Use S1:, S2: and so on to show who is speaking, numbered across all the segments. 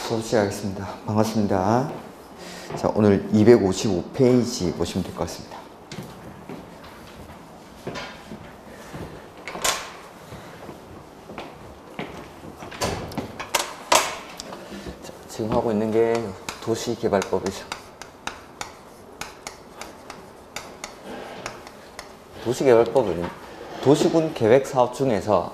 S1: 수업 시작하겠습니다. 반갑습니다. 자, 오늘 255페이지 보시면 될 것 같습니다. 자, 지금 하고 있는 게 도시개발법이죠. 도시개발법은 도시군 계획사업 중에서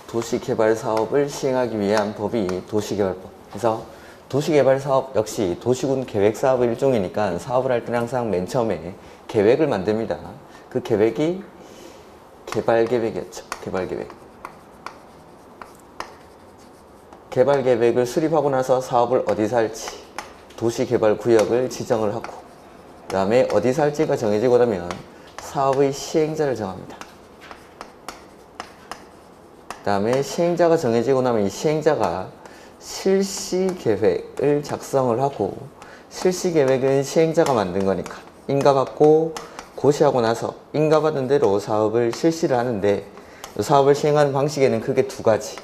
S1: 도시개발사업을 시행하기 위한 법이 도시개발법. 그래서 도시개발사업 역시 도시군 계획사업 일종이니까 사업을 할 때는 항상 맨 처음에 계획을 만듭니다. 그 계획이 개발계획이었죠. 개발계획을 수립하고 나서 사업을 어디서 할지 도시개발구역을 지정을 하고, 그 다음에 어디서 할지가 정해지고 나면 사업의 시행자를 정합니다. 그 다음에 시행자가 정해지고 나면 이 시행자가 실시계획을 작성을 하고, 실시계획은 시행자가 만든 거니까 인가받고 고시하고 나서 인가받은 대로 사업을 실시를 하는데, 사업을 시행하는 방식에는 크게 두 가지,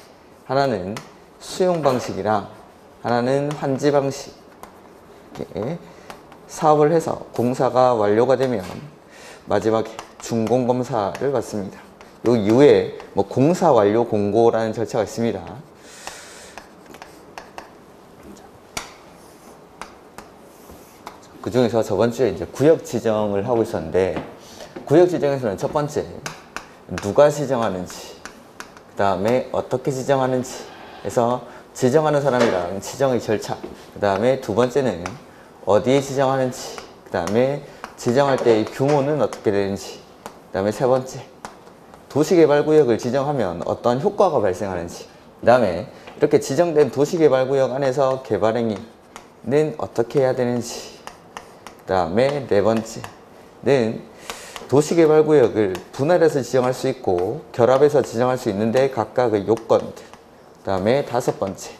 S1: 하나는 수용 방식이랑 하나는 환지 방식. 이렇게 사업을 해서 공사가 완료가 되면 마지막에 준공검사를 받습니다. 요 이후에 공사 완료 공고라는 절차가 있습니다. 그 중에서 저번 주에 이제 구역 지정을 하고 있었는데, 구역 지정에서는 첫 번째 누가 지정하는지, 그 다음에 어떻게 지정하는지 해서 지정하는 사람이랑 지정의 절차, 그 다음에 두 번째는 어디에 지정하는지, 그 다음에 지정할 때의 규모는 어떻게 되는지, 그 다음에 세 번째 도시개발구역을 지정하면 어떠한 효과가 발생하는지, 그 다음에 이렇게 지정된 도시개발구역 안에서 개발행위는 어떻게 해야 되는지, 그 다음에 네 번째는 도시개발구역을 분할해서 지정할 수 있고 결합해서 지정할 수 있는데 각각의 요건들, 그 다음에 다섯 번째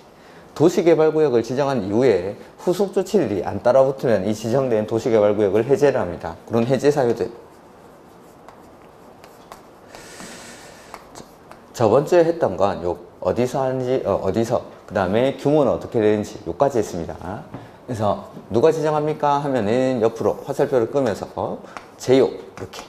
S1: 도시개발구역을 지정한 이후에 후속 조치들이 안 따라붙으면 이 지정된 도시개발구역을 해제를 합니다. 그런 해제 사유들. 저번 주에 했던 건 어디서 하는지, 그 다음에 규모는 어떻게 되는지 요까지 했습니다. 그래서 누가 지정합니까 하면은 옆으로 화살표를 끄면서 제요, 이렇게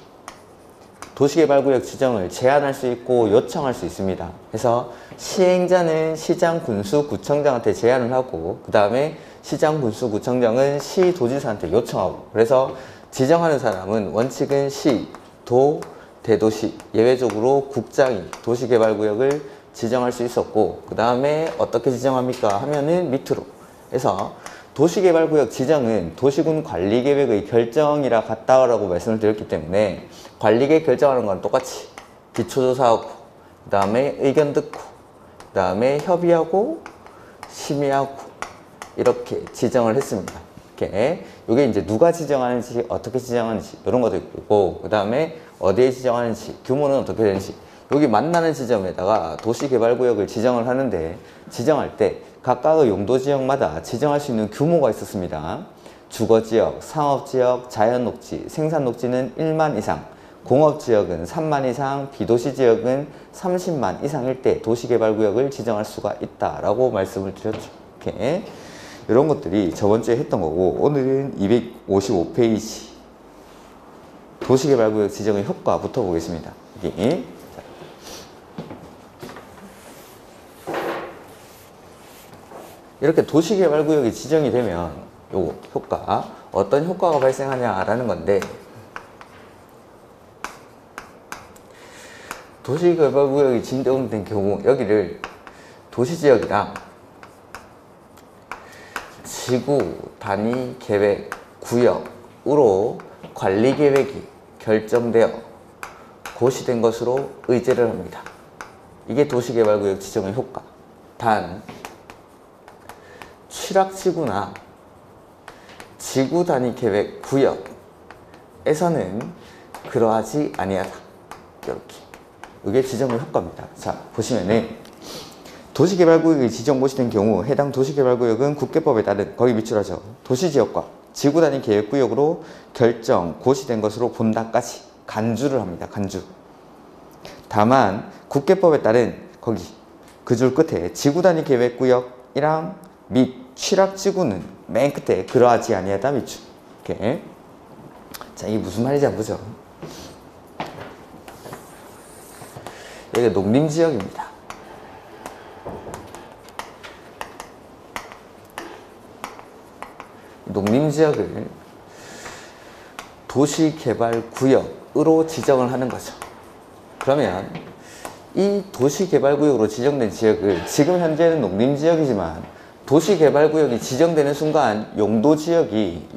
S1: 도시개발구역 지정을 제안할 수 있고 요청할 수 있습니다. 그래서 시행자는 시장, 군수, 구청장한테 제안을 하고, 그 다음에 시장, 군수, 구청장은 시, 도지사한테 요청하고, 그래서 지정하는 사람은 원칙은 시, 도, 대도시, 예외적으로 국장이 도시개발구역을 지정할 수 있었고, 그 다음에 어떻게 지정합니까 하면은 밑으로 해서 도시개발구역 지정은 도시군 관리계획의 결정이라 같다라고 말씀을 드렸기 때문에 관리계획 결정하는 건 똑같이 기초조사하고, 그 다음에 의견 듣고, 그 다음에 협의하고 심의하고 이렇게 지정을 했습니다. 이렇게 이게 이제 누가 지정하는지, 어떻게 지정하는지 이런 것도 있고, 그 다음에 어디에 지정하는지, 규모는 어떻게 되는지, 여기 만나는 지점에다가 도시개발구역을 지정을 하는데, 지정할 때 각각의 용도지역마다 지정할 수 있는 규모가 있었습니다. 주거지역, 상업지역, 자연녹지, 생산녹지는 1만 이상, 공업지역은 3만 이상, 비도시지역은 30만 이상일 때 도시개발구역을 지정할 수가 있다라고 말씀을 드렸죠. 이렇게 이런 것들이 저번 주에 했던 거고, 오늘은 255페이지 도시개발구역 지정의 효과부터 보겠습니다. 여기. 이렇게 도시개발구역이 지정이 되면 요 효과, 어떤 효과가 발생하냐라는 건데, 도시개발구역이 지정된 경우 여기를 도시지역이랑 지구 단위 계획 구역으로 관리계획이 결정되어 고시된 것으로 의제를 합니다. 이게 도시개발구역 지정의 효과. 단 취락지구나 지구 단위 계획 구역에서는 그러하지 아니하다. 이렇게 이게 지정의 효과입니다. 자, 보시면은 도시개발구역이 지정 고시된 경우 해당 도시개발구역은 국계법에 따른, 거기 밑줄하죠, 도시지역과 지구 단위 계획구역으로 결정 고시된 것으로 본다까지 간주를 합니다. 간주. 다만 국계법에 따른 거기 그 줄 끝에 지구 단위 계획구역이랑 및 취락지구는 맨 끝에 그러하지 아니하다 밑줄. 이렇게. 자, 이게 무슨 말인지 한번 보죠. 여기가 농림지역입니다. 농림지역을 도시개발구역으로 지정을 하는 거죠. 그러면 이 도시개발구역으로 지정된 지역을 지금 현재는 농림지역이지만 도시개발구역이 지정되는 순간 용도지역이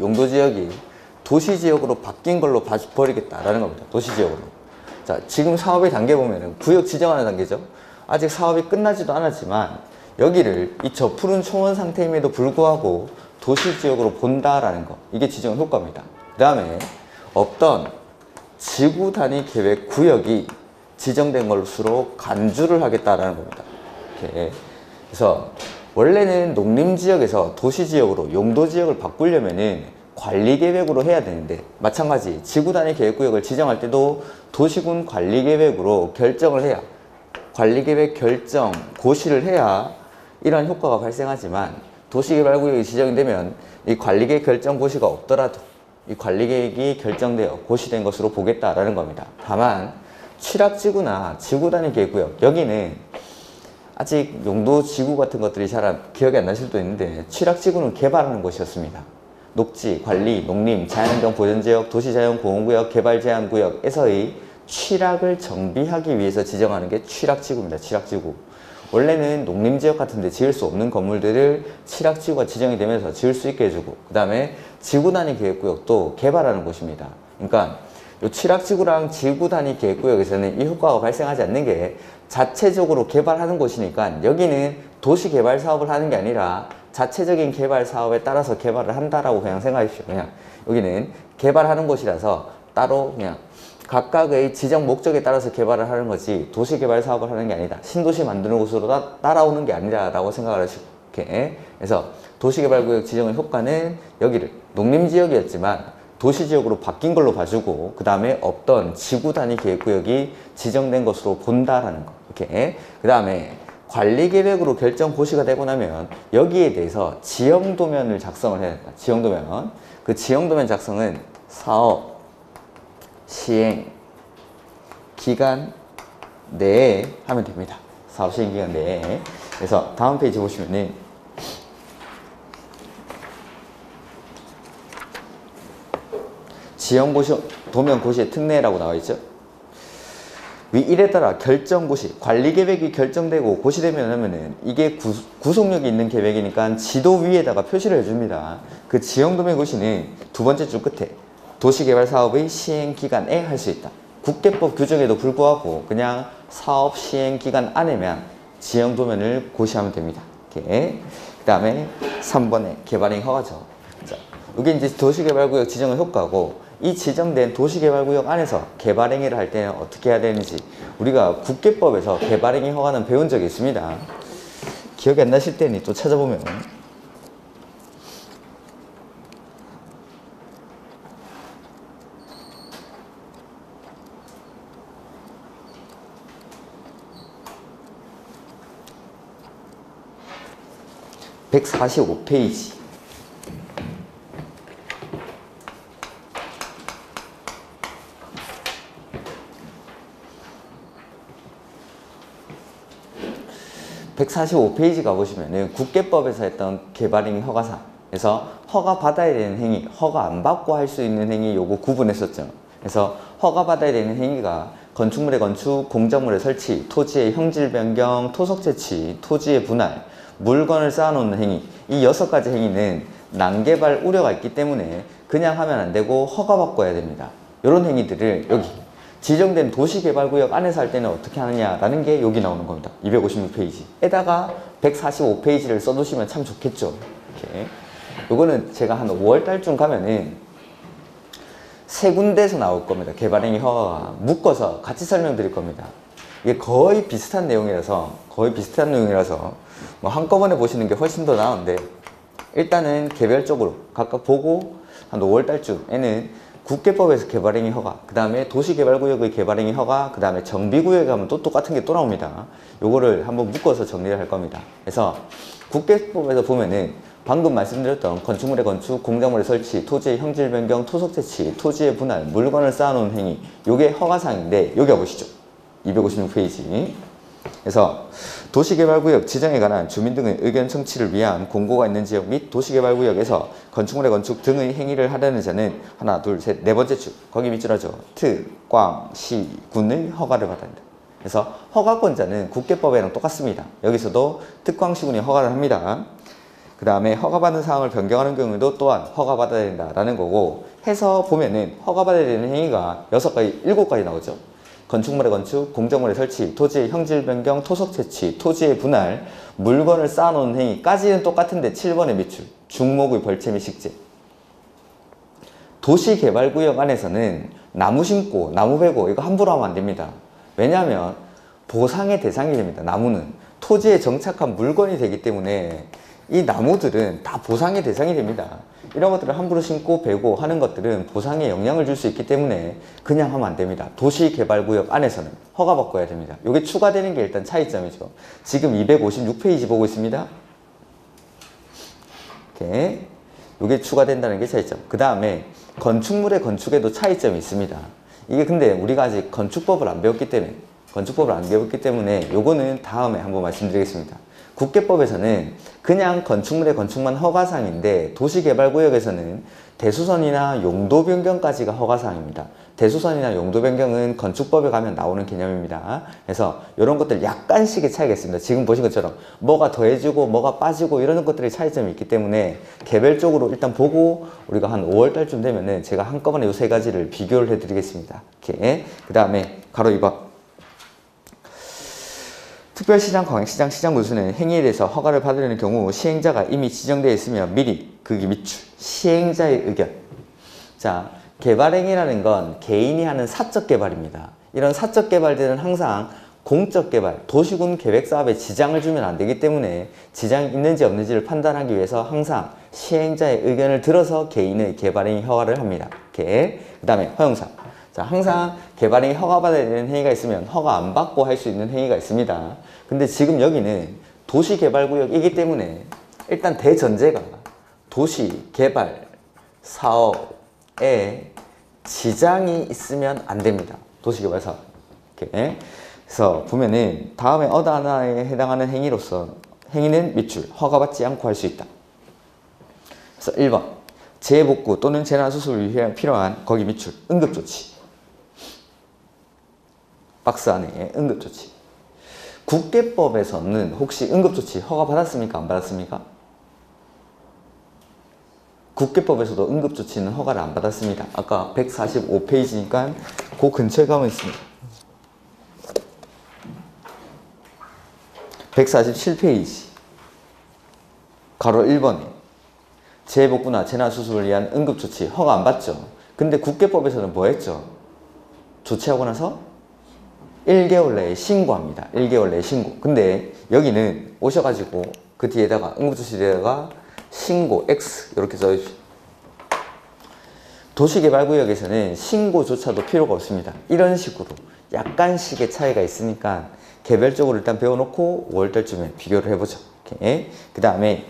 S1: 도시지역으로 바뀐 걸로 버리겠다라는 겁니다. 도시지역으로. 자, 지금 사업의 단계 보면은 구역 지정하는 단계죠. 아직 사업이 끝나지도 않았지만 여기를 이 저 푸른 초원 상태임에도 불구하고 도시지역으로 본다라는 거. 이게 지정 효과입니다. 그 다음에 없던 지구 단위 계획 구역이 지정된 것으로 간주를 하겠다라는 겁니다. 이렇게. 그래서 원래는 농림지역에서 도시지역으로 용도지역을 바꾸려면은 관리계획으로 해야 되는데 마찬가지 지구 단위 계획구역을 지정할 때도 도시군 관리계획으로 결정을 해야 관리계획 결정 고시를 해야 이러한 효과가 발생하지만 도시개발구역이 지정이 되면 이 관리계획 결정 고시가 없더라도 이 관리계획이 결정되어 고시된 것으로 보겠다라는 겁니다. 다만 취락지구나 지구단위 계획구역 여기는 아직 용도지구 같은 것들이 잘 기억이 안 나실 수도 있는데 취락지구는 개발하는 곳이었습니다. 녹지, 관리, 농림, 자연환경 보전지역, 도시자연보호구역, 개발제한구역에서의 취락을 정비하기 위해서 지정하는 게 취락지구입니다. 취락지구. 원래는 농림지역 같은 데 지을 수 없는 건물들을 취락지구가 지정이 되면서 지을 수 있게 해주고 그 다음에 지구단위 계획구역도 개발하는 곳입니다. 그러니까 이 취락지구랑 지구단위 계획구역에서는 이 효과가 발생하지 않는 게 자체적으로 개발하는 곳이니까 여기는 도시개발 사업을 하는 게 아니라 자체적인 개발 사업에 따라서 개발을 한다라고 그냥 생각하십시오. 그냥 여기는 개발하는 곳이라서 따로 그냥 각각의 지정 목적에 따라서 개발을 하는 거지 도시개발 사업을 하는 게 아니다. 신도시 만드는 곳으로 따라오는 게 아니다 라고 생각을 하시고 이렇게. 그래서 도시개발구역 지정의 효과는 여기를 농림지역이었지만 도시지역으로 바뀐 걸로 봐주고 그 다음에 없던 지구단위 계획구역이 지정된 것으로 본다라는 거. 이렇게. 그 다음에 관리계획으로 결정 고시가 되고 나면 여기에 대해서 지형도면을 작성을 해야 됩니다. 지형도면. 그 지형도면 작성은 사업 시행 기간 내에 하면 됩니다. 사업 시행 기간 내에. 그래서 다음 페이지 보시면은 지형도면 고시의 특례라고 나와 있죠. 위 일에 따라 결정고시, 관리계획이 결정되고 고시되면 하면은 이게 구속력이 있는 계획이니까 지도 위에다가 표시를 해줍니다. 그 지형도면 고시는 두 번째 줄 끝에 도시개발 사업의 시행기간에 할 수 있다. 국계법 규정에도 불구하고 그냥 사업 시행기간 안에만 지형도면을 고시하면 됩니다. 이렇게. 그 다음에 3번에 개발행위 허가죠. 자, 이게 이제 도시개발구역 지정의 효과고 이 지정된 도시개발구역 안에서 개발행위를 할 때는 어떻게 해야 되는지 우리가 국계법에서 개발행위 허가는 배운 적이 있습니다. 기억이 안 나실 때는 또 찾아보면 (145페이지) (145페이지) 가보시면은 국계법에서 했던 개발행위 허가사에서 허가 받아야 되는 행위, 허가 안 받고 할 수 있는 행위 요거 구분했었죠. 그래서 허가 받아야 되는 행위가 건축물의 건축, 공작물의 설치, 토지의 형질 변경, 토석 채취, 토지의 분할, 물건을 쌓아놓는 행위, 이 6가지 행위는 난개발 우려가 있기 때문에 그냥 하면 안 되고 허가받고 해야 됩니다. 이런 행위들을 여기 지정된 도시개발구역 안에서 할 때는 어떻게 하느냐라는 게 여기 나오는 겁니다. 256페이지에다가 145페이지를 써두시면 참 좋겠죠. 이렇게. 요거는 제가 한 5월달쯤 가면은 세 군데에서 나올 겁니다. 개발행위 허가가 묶어서 같이 설명드릴 겁니다. 이게 거의 비슷한 내용이라서 뭐 한꺼번에 보시는 게 훨씬 더 나은데 일단은 개별적으로 각각 보고 한 5월달쯤에는 국계법에서 개발행위 허가, 그 다음에 도시개발구역의 개발행위 허가, 그 다음에 정비구역에 가면 또 똑같은 게 또 나옵니다. 요거를 한번 묶어서 정리를 할 겁니다. 그래서 국계법에서 보면은 방금 말씀드렸던 건축물의 건축, 공작물의 설치, 토지의 형질 변경, 토속 채취, 토지의 분할, 물건을 쌓아놓은 행위, 요게 허가사항인데 여기 와보시죠. 256페이지. 그래서 도시개발구역 지정에 관한 주민 등의 의견 청취를 위한 공고가 있는 지역 및 도시개발구역에서 건축물의 건축 등의 행위를 하려는 자는 하나, 둘, 셋, 네 번째 줄, 거기 밑줄하죠. 특, 광, 시, 군의 허가를 받아야 한다. 그래서 허가권자는 국계법이랑 똑같습니다. 여기서도 특광시군이 허가를 합니다. 그 다음에 허가받은 사항을 변경하는 경우에도 또한 허가받아야 된다라는 거고, 해서 보면은 허가받아야 되는 행위가 6가지, 7가지 나오죠. 건축물의 건축, 공작물의 설치, 토지의 형질 변경, 토속 채취, 토지의 분할, 물건을 쌓아놓는 행위까지는 똑같은데 7번의 밑줄, 중목의 벌채 및 식재. 도시개발구역 안에서는 나무 심고, 나무 베고 이거 함부로 하면 안 됩니다. 왜냐하면 보상의 대상이 됩니다. 나무는 토지에 정착한 물건이 되기 때문에 이 나무들은 다 보상의 대상이 됩니다. 이런 것들을 함부로 심고 베고 하는 것들은 보상에 영향을 줄 수 있기 때문에 그냥 하면 안 됩니다. 도시개발구역 안에서는 허가받고 해야 됩니다. 이게 추가되는 게 일단 차이점이죠. 지금 256페이지 보고 있습니다. 이렇게 이게 추가된다는 게 차이점. 그 다음에 건축물의 건축에도 차이점이 있습니다. 이게 근데 우리가 아직 건축법을 안 배웠기 때문에 요거는 다음에 한번 말씀드리겠습니다. 국계법에서는 그냥 건축물의 건축만 허가사항인데 도시개발구역에서는 대수선이나 용도 변경까지가 허가사항입니다. 대수선이나 용도 변경은 건축법에 가면 나오는 개념입니다. 그래서 이런 것들 약간씩의 차이가 있습니다. 지금 보신 것처럼 뭐가 더해지고 뭐가 빠지고 이런 것들의 차이점이 있기 때문에 개별적으로 일단 보고 우리가 한 5월 달쯤 되면은 제가 한꺼번에 이 세 가지를 비교를 해 드리겠습니다. 이렇게. 그 다음에 가로 2번. 특별시장, 광역시장, 시장군수는 행위에 대해서 허가를 받으려는 경우 시행자가 이미 지정되어 있으면 미리 그게 밑줄 시행자의 의견. 자, 개발행위라는 건 개인이 하는 사적 개발입니다. 이런 사적 개발들은 항상 공적 개발, 도시군 계획 사업에 지장을 주면 안 되기 때문에 지장이 있는지 없는지를 판단하기 위해서 항상 시행자의 의견을 들어서 개인의 개발행위 허가를 합니다. 이렇게. 그 다음에 허용사. 자, 항상 개발행위 허가받아야 되는 행위가 있으면 허가 안 받고 할 수 있는 행위가 있습니다. 근데 지금 여기는 도시개발구역이기 때문에 일단 대전제가 도시개발 사업에 지장이 있으면 안 됩니다. 도시개발 사업. 이렇게. 그래서 보면은 다음에 어느 하나에 해당하는 행위로서 행위는 밑줄 허가받지 않고 할 수 있다. 그래서 1번 재복구 또는 재난수습을 위해 필요한 거기 밑줄 응급조치. 박스 안에 응급조치. 국계법에서는 혹시 응급조치 허가받았습니까? 안 받았습니까? 국계법에서도 응급조치는 허가를 안 받았습니다. 아까 145페이지니까 그 근처에 가면 있습니다. 147페이지 가로 1번에 재복구나 재난수습을 위한 응급조치 허가 안 받죠. 근데 국계법에서는 뭐 했죠? 조치하고 나서 1개월 내에 신고합니다. 1개월 내에 신고. 근데 여기는 오셔가지고 그 뒤에다가 응급조치 뒤에다가 신고 X 이렇게 써주십시오. 도시개발구역에서는 신고조차도 필요가 없습니다. 이런 식으로 약간씩의 차이가 있으니까 개별적으로 일단 배워놓고 5월달쯤에 비교를 해보죠. 그 다음에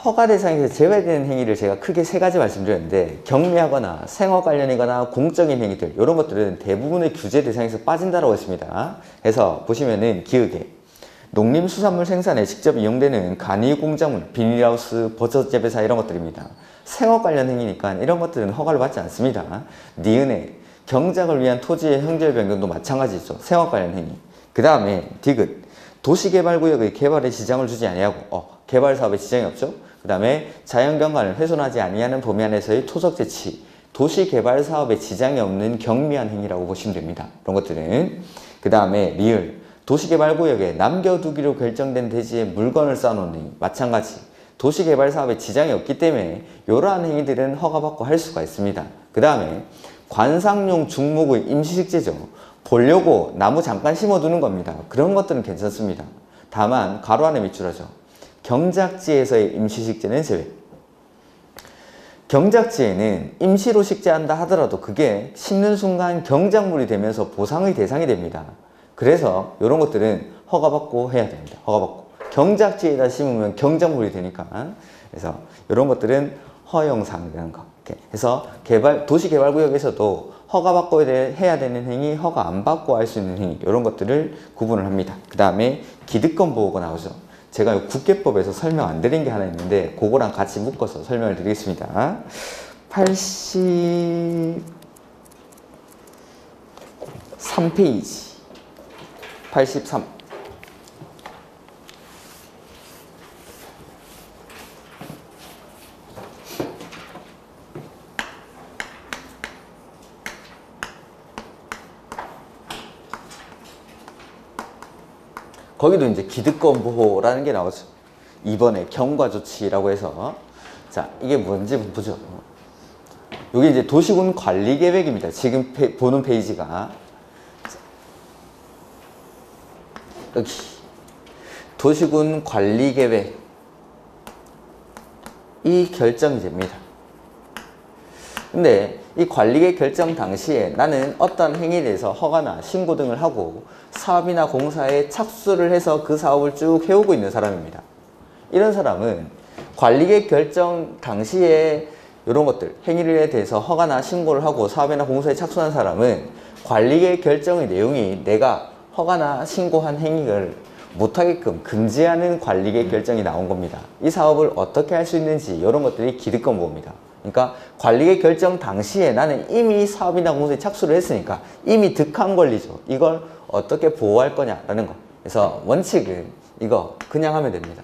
S1: 허가 대상에서 제외되는 행위를 제가 크게 3가지 말씀드렸는데 경미하거나 생업 관련이거나 공적인 행위들 이런 것들은 대부분의 규제 대상에서 빠진다고 했습니다. 그래서 보시면은 기억에 농림수산물 생산에 직접 이용되는 간이공작물, 비닐하우스, 버섯 재배사 이런 것들입니다. 생업 관련 행위니까 이런 것들은 허가를 받지 않습니다. 니은에 경작을 위한 토지의 형질 변경도 마찬가지죠. 생업 관련 행위. 그 다음에 디귿 도시개발구역의 개발에 지장을 주지 아니하고 개발 사업에 지장이 없죠. 그 다음에 자연경관을 훼손하지 아니하는 범위 안에서의 토속 채취, 도시개발 사업에 지장이 없는 경미한 행위라고 보시면 됩니다. 이런 것들은. 그 다음에 리을 도시개발구역에 남겨두기로 결정된 대지에 물건을 쌓아놓는 행위 마찬가지. 도시개발 사업에 지장이 없기 때문에 이러한 행위들은 허가받고 할 수가 있습니다. 그 다음에 관상용 중목의 임시식재죠. 보려고 나무 잠깐 심어두는 겁니다. 그런 것들은 괜찮습니다. 다만 가로 안에 밑줄하죠. 경작지에서의 임시식재는 제외. 경작지에는 임시로 식재한다 하더라도 그게 심는 순간 경작물이 되면서 보상의 대상이 됩니다. 그래서 이런 것들은 허가받고 해야 됩니다. 허가받고. 경작지에다 심으면 경작물이 되니까. 그래서 이런 것들은 허용사항이라는 거. 그래서 도시개발구역에서도 허가받고 해야 되는 행위, 허가 안 받고 할 수 있는 행위, 이런 것들을 구분을 합니다. 그 다음에 기득권 보호가 나오죠. 제가 국계법에서 설명 안 드린 게 하나 있는데 그거랑 같이 묶어서 설명을 드리겠습니다. 83페이지 83. 거기도 이제 기득권 보호라는 게 나오죠. 이번에 경과조치라고 해서. 자, 이게 뭔지 보죠. 여기 이제 도시군 관리계획입니다. 지금 보는 페이지가. 여기. 도시군 관리계획. 이 결정이 됩니다. 근데 이 관리계획 결정 당시에 나는 어떤 행위에 대해서 허가나 신고 등을 하고 사업이나 공사에 착수를 해서 그 사업을 쭉 해오고 있는 사람입니다. 이런 사람은 관리계획 결정 당시에 이런 것들, 행위에 대해서 허가나 신고를 하고 사업이나 공사에 착수한 사람은 관리계획 결정의 내용이 내가 허가나 신고한 행위를 못하게끔 금지하는 관리계획 결정이 나온 겁니다. 이 사업을 어떻게 할 수 있는지 이런 것들이 기득권 보호입니다. 그러니까 관리계획 결정 당시에 나는 이미 사업이나 공사에 착수를 했으니까 이미 득한 권리죠. 이걸 어떻게 보호할 거냐라는 거. 그래서 원칙은 이거 그냥 하면 됩니다.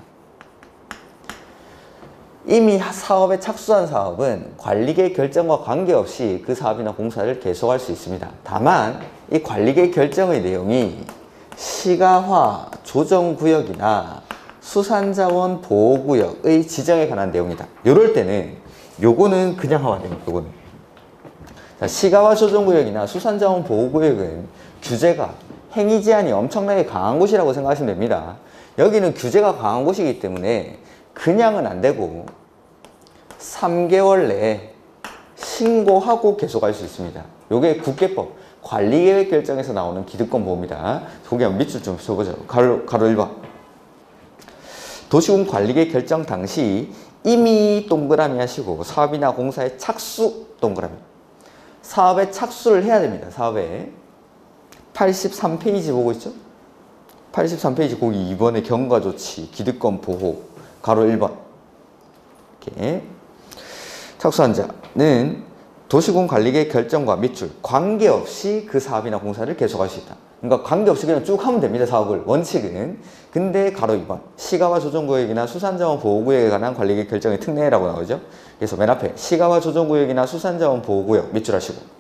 S1: 이미 사업에 착수한 사업은 관리계획 결정과 관계없이 그 사업이나 공사를 계속할 수 있습니다. 다만 이 관리계획 결정의 내용이 시가화 조정구역이나 수산자원 보호구역의 지정에 관한 내용이다. 이럴 때는 요거는 그냥 하면 됩니다. 요거는. 자, 시가화 조정구역이나 수산자원 보호구역은 규제가 행위 제한이 엄청나게 강한 곳이라고 생각하시면 됩니다. 여기는 규제가 강한 곳이기 때문에 그냥은 안 되고 3개월 내에 신고하고 계속할 수 있습니다. 요게 국계법 관리계획 결정에서 나오는 기득권 보호입니다. 거기 한번 밑줄 좀 써보죠. 가로 1번. 도시군 관리계획 결정 당시 이미 동그라미 하시고 사업이나 공사에 착수 동그라미. 사업에 착수를 해야 됩니다. 사업에. 83페이지 보고 있죠? 83페이지 거기 2번에 경과조치, 기득권 보호, 가로 1번. 이렇게. 착수한 자는 도시군 관리계획 결정과 밑줄, 관계없이 그 사업이나 공사를 계속할 수 있다. 그러니까 관계없이 그냥 쭉 하면 됩니다. 사업을. 원칙은. 근데 가로 2번. 시가화 조정구역이나 수산자원 보호구역에 관한 관리계획 결정의 특례라고 나오죠. 그래서 맨 앞에 시가화 조정구역이나 수산자원 보호구역 밑줄 하시고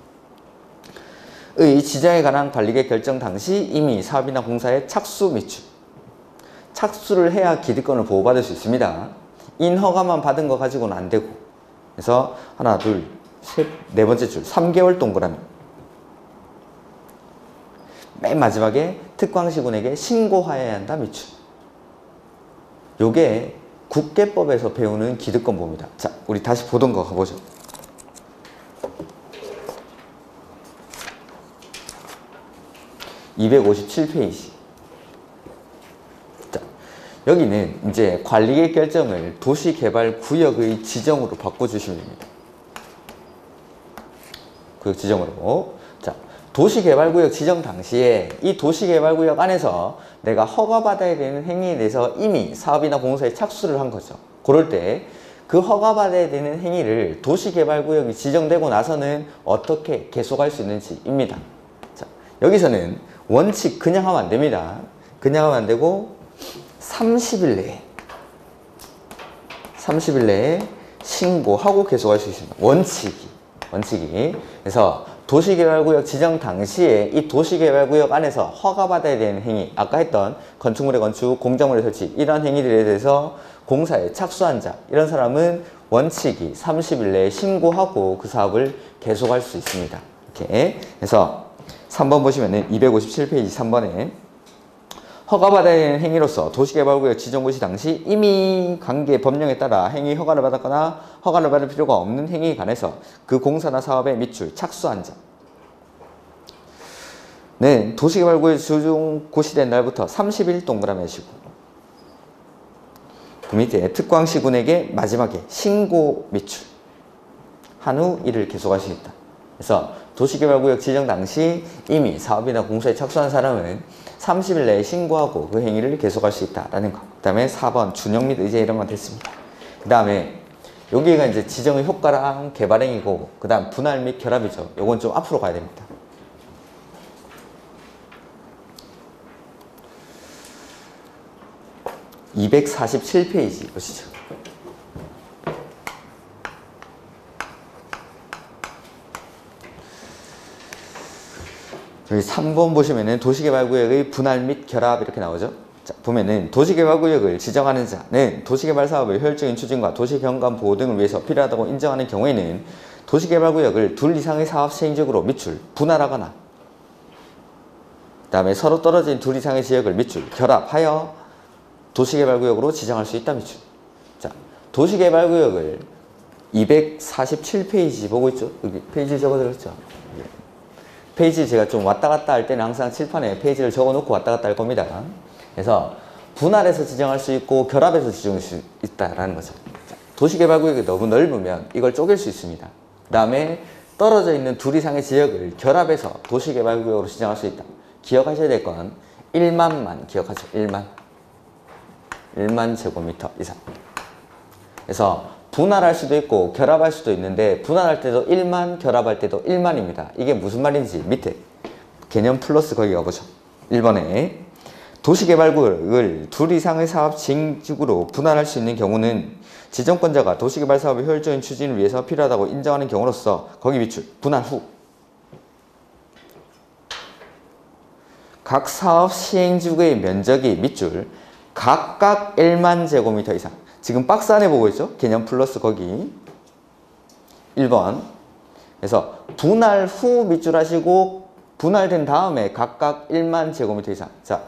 S1: 의 지정에 관한 관리계획 결정 당시 이미 사업이나 공사에 착수 밑줄. 착수를 해야 기득권을 보호받을 수 있습니다. 인허가만 받은 거 가지고는 안 되고. 그래서 하나, 둘, 셋, 네 번째 줄 3개월 동그라미. 맨 마지막에 특광시군에게 신고하여야 한다 밑줄. 요게 국계법에서 배우는 기득권 보호입니다. 자, 우리 다시 보던 거 가보죠. (257페이지) 자, 여기는 이제 관리계획 결정을 도시개발구역의 지정으로 바꿔주시면 됩니다. 구역 지정으로. 자, 도시개발구역 지정 당시에 이 도시개발구역 안에서 내가 허가받아야 되는 행위에 대해서 이미 사업이나 공사에 착수를 한 거죠. 그럴 때 그 허가받아야 되는 행위를 도시개발구역이 지정되고 나서는 어떻게 계속할 수 있는지입니다. 자, 여기서는 원칙 그냥 하면 안 됩니다. 그냥 하면 안 되고 30일 내에 신고하고 계속할 수 있습니다. 원칙이. 그래서 도시개발구역 지정 당시에 이 도시개발구역 안에서 허가받아야 되는 행위, 아까 했던 건축물의 건축, 공작물의 설치 이런 행위들에 대해서 공사에 착수한 자, 이런 사람은 원칙이 30일 내에 신고하고 그 사업을 계속할 수 있습니다. 이렇게. 그래서 3번 보시면은 257페이지 3번에 허가받아야 되는 행위로서 도시개발구역 지정고 시 당시 이미 관계 법령에 따라 행위 허가를 받았거나 허가를 받을 필요가 없는 행위에 관해서 그 공사나 사업에 밑줄 착수한 자는 도시개발구역 지정 고시된 날부터 30일 동그라미 하시고 그 밑에 특광시군에게 마지막에 신고 밑줄 한 후 이를 계속할 수 있다. 그래서 도시개발구역 지정 당시 이미 사업이나 공사에 착수한 사람은 30일 내에 신고하고 그 행위를 계속할 수 있다라는 거. 그 다음에 4번 준용 및 의제 이런 건 됐습니다. 그 다음에 여기가 이제 지정의 효과랑 개발행위고 그 다음 분할 및 결합이죠. 요건 좀 앞으로 가야 됩니다. (247페이지) 보시죠. 여기 3번 보시면은 도시개발구역의 분할 및 결합 이렇게 나오죠. 자, 보면은 도시개발구역을 지정하는 자는 도시개발 사업의 효율적인 추진과 도시경관 보호 등을 위해서 필요하다고 인정하는 경우에는 도시개발구역을 둘 이상의 사업 시행지역으로 밑줄 분할하거나 그 다음에 서로 떨어진 둘 이상의 지역을 밑줄 결합하여 도시개발구역으로 지정할 수 있다 밑줄. 자, 도시개발구역을 247페이지 보고 있죠? 여기 페이지 적어드렸죠? 페이지 제가 좀 왔다 갔다 할 때는 항상 칠판에 페이지를 적어 놓고 왔다 갔다 할 겁니다. 그래서 분할해서 지정할 수 있고 결합해서 지정할 수 있다라는 거죠. 도시개발구역이 너무 넓으면 이걸 쪼갤 수 있습니다. 그 다음에 떨어져 있는 둘 이상의 지역을 결합해서 도시개발구역으로 지정할 수 있다. 기억하셔야 될 건 1만만 기억하죠. 1만 제곱미터 이상. 그래서 분할할 수도 있고 결합할 수도 있는데 분할할 때도 1만 결합할 때도 1만입니다. 이게 무슨 말인지 밑에 개념 플러스 거기 가보죠. 1번에 도시개발구역을 둘 이상의 사업 시행지구로 분할할 수 있는 경우는 지정권자가 도시개발 사업의 효율적인 추진을 위해서 필요하다고 인정하는 경우로서 거기 밑줄 분할 후 각 사업 시행지구의 면적이 밑줄 각각 1만 제곱미터 이상. 지금 박스 안에 보고 있죠? 개념 플러스 거기 1번. 그래서 분할 후 밑줄 하시고 분할된 다음에 각각 1만 제곱미터 이상. 자,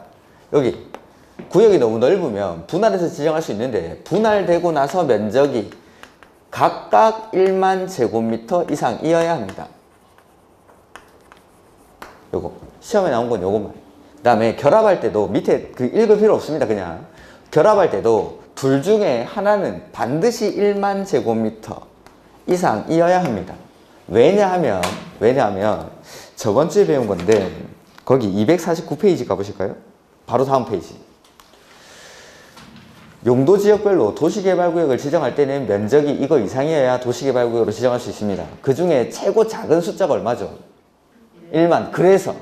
S1: 여기 구역이 너무 넓으면 분할해서 지정할 수 있는데 분할되고 나서 면적이 각각 1만 제곱미터 이상이어야 합니다. 요거 시험에 나온 건 요것만. 그 다음에 결합할 때도 밑에 그 읽을 필요 없습니다. 그냥 결합할 때도 둘 중에 하나는 반드시 1만 제곱미터 이상이어야 합니다. 왜냐하면 저번 주에 배운 건데 거기 249페이지 가보실까요? 바로 다음 페이지. 용도 지역별로 도시개발구역을 지정할 때는 면적이 이거 이상이어야 도시개발구역으로 지정할 수 있습니다. 그 중에 최고 작은 숫자가 얼마죠? 1만. 그래서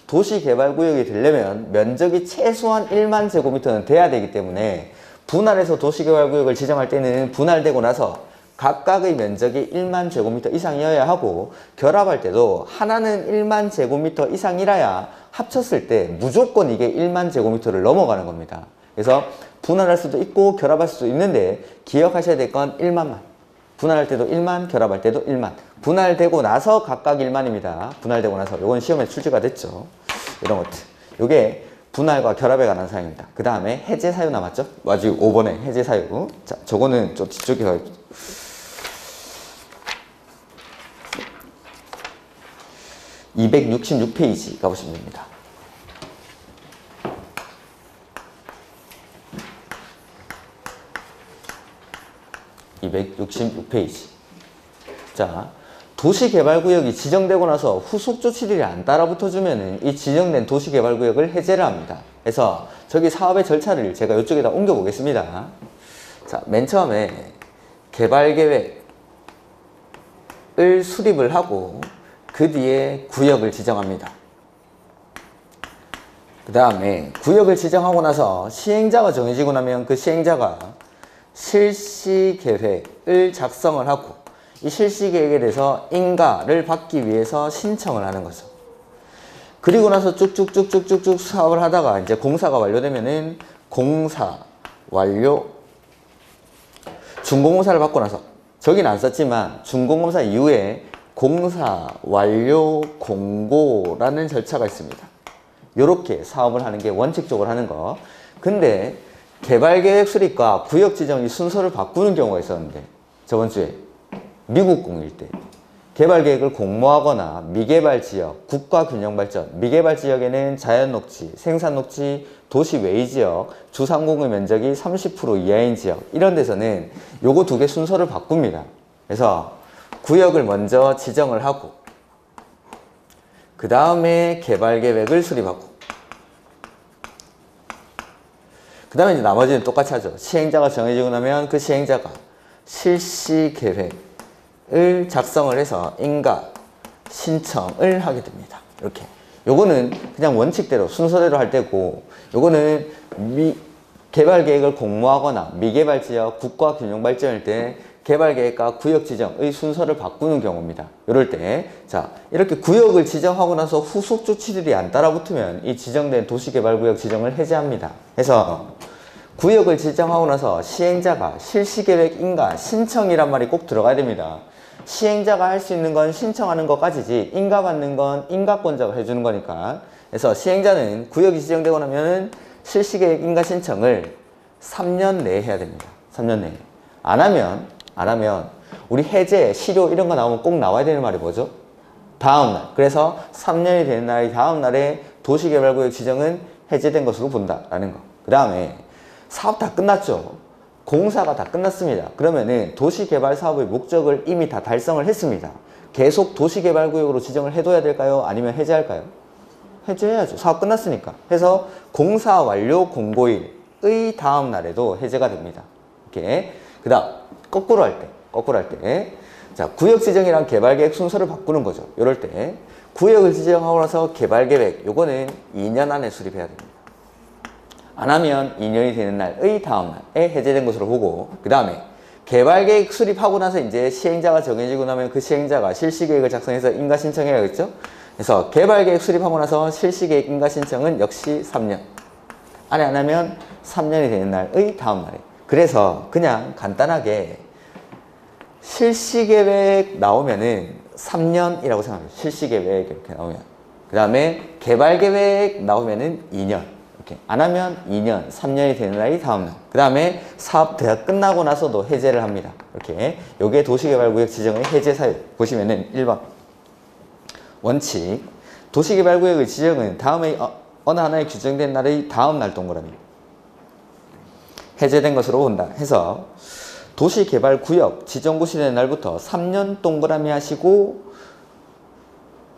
S1: 도시개발구역이 되려면 면적이 최소한 1만 제곱미터는 돼야 되기 때문에 분할해서 도시개발구역을 지정할 때는 분할되고 나서 각각의 면적이 1만 제곱미터 이상이어야 하고 결합할 때도 하나는 1만 제곱미터 이상이라야 합쳤을 때 무조건 이게 1만 제곱미터를 넘어가는 겁니다. 그래서 분할할 수도 있고 결합할 수도 있는데 기억하셔야 될 건 1만만. 분할할 때도 1만, 결합할 때도 1만. 분할되고 나서 각각 1만입니다. 분할되고 나서. 요건 시험에 출제가 됐죠. 이런 것들. 요게 분할과 결합에 관한 사항입니다. 그 다음에 해제 사유 남았죠? 아직 5번에 해제 사유. 자, 저거는 좀 뒤쪽에 가요. 266페이지 가보시면 됩니다. (266페이지) 자, 도시개발구역이 지정되고 나서 후속 조치들이 안 따라붙어주면 이 지정된 도시개발구역을 해제를 합니다. 그래서 저기 사업의 절차를 제가 이쪽에다 옮겨 보겠습니다. 자, 맨 처음에 개발계획을 수립을 하고 그 뒤에 구역을 지정합니다. 그 다음에 구역을 지정하고 나서 시행자가 정해지고 나면 그 시행자가 실시계획을 작성을 하고 이 실시계획에 대해서 인가를 받기 위해서 신청을 하는 거죠. 그리고 나서 쭉쭉쭉쭉쭉 사업을 하다가 이제 공사가 완료되면은 공사 완료 준공검사를 받고 나서 저긴 안 썼지만 준공검사 이후에 공사 완료 공고라는 절차가 있습니다. 요렇게 사업을 하는 게 원칙적으로 하는 거. 근데 개발계획 수립과 구역 지정이 순서를 바꾸는 경우가 있었는데 저번 주에 미국 공일 때 개발계획을 공모하거나 미개발지역, 국가균형발전, 미개발지역에는 자연녹지, 생산녹지, 도시 외지역, 주상공의 면적이 30% 이하인 지역 이런 데서는 요거 두 개 순서를 바꿉니다. 그래서 구역을 먼저 지정을 하고 그 다음에 개발계획을 수립하고 그 다음에 이제 나머지는 똑같이 하죠. 시행자가 정해지고 나면 그 시행자가 실시계획을 작성을 해서 인가 신청을 하게 됩니다. 이렇게. 요거는 그냥 원칙대로 순서대로 할 때고 요거는 개발계획을 공모하거나 미개발지역 국가균형발전일 때 개발계획과 구역지정의 순서를 바꾸는 경우입니다. 이럴 때, 자, 이렇게 구역을 지정하고 나서 후속 조치들이 안 따라붙으면 이 지정된 도시개발구역 지정을 해제합니다. 그래서 구역을 지정하고 나서 시행자가 실시계획 인가 신청이란 말이 꼭 들어가야 됩니다. 시행자가 할 수 있는 건 신청하는 것까지지 인가받는 건 인가권자가 해주는 거니까. 그래서 시행자는 구역이 지정되고 나면 실시계획 인가 신청을 3년 내에 해야 됩니다. 3년 내에. 안 하면 우리 해제, 실효 이런 거 나오면 꼭 나와야 되는 말이 뭐죠? 다음날. 그래서 3년이 되는 날이 다음날에 도시개발구역 지정은 해제된 것으로 본다라는 거. 그 다음에 사업 다 끝났죠. 공사가 다 끝났습니다. 그러면은 도시개발 사업의 목적을 이미 다 달성을 했습니다. 계속 도시개발구역으로 지정을 해둬야 될까요? 아니면 해제할까요? 해제해야죠. 사업 끝났으니까. 해서 공사 완료 공고일의 다음 날에도 해제가 됩니다. 이렇게. 그 다음 거꾸로 할 때 자, 구역 지정이랑 개발계획 순서를 바꾸는 거죠. 이럴 때 구역을 지정하고 나서 개발계획 요거는 2년 안에 수립해야 됩니다. 안 하면 2년이 되는 날의 다음 날에 해제된 것으로 보고 그 다음에 개발계획 수립하고 나서 이제 시행자가 정해지고 나면 그 시행자가 실시계획을 작성해서 인가 신청해야겠죠. 그래서 개발계획 수립하고 나서 실시계획 인가 신청은 역시 3년 안에 안 하면 3년이 되는 날의 다음 날에. 그래서 그냥 간단하게 실시계획 나오면은 3년이라고 생각해요. 실시계획 이렇게 나오면. 그 다음에 개발계획 나오면은 2년. 이렇게. 안 하면 2년, 3년이 되는 날이 다음 날. 그 다음에 사업 대가 끝나고 나서도 해제를 합니다. 이렇게. 요게 도시개발구역 지정의 해제 사유. 보시면은 1번. 원칙. 도시개발구역의 지정은 다음에 어느 하나에 규정된 날의 다음 날 동그라미. 해제된 것으로 본다 해서 도시개발구역 지정고시된 날부터 3년 동그라미 하시고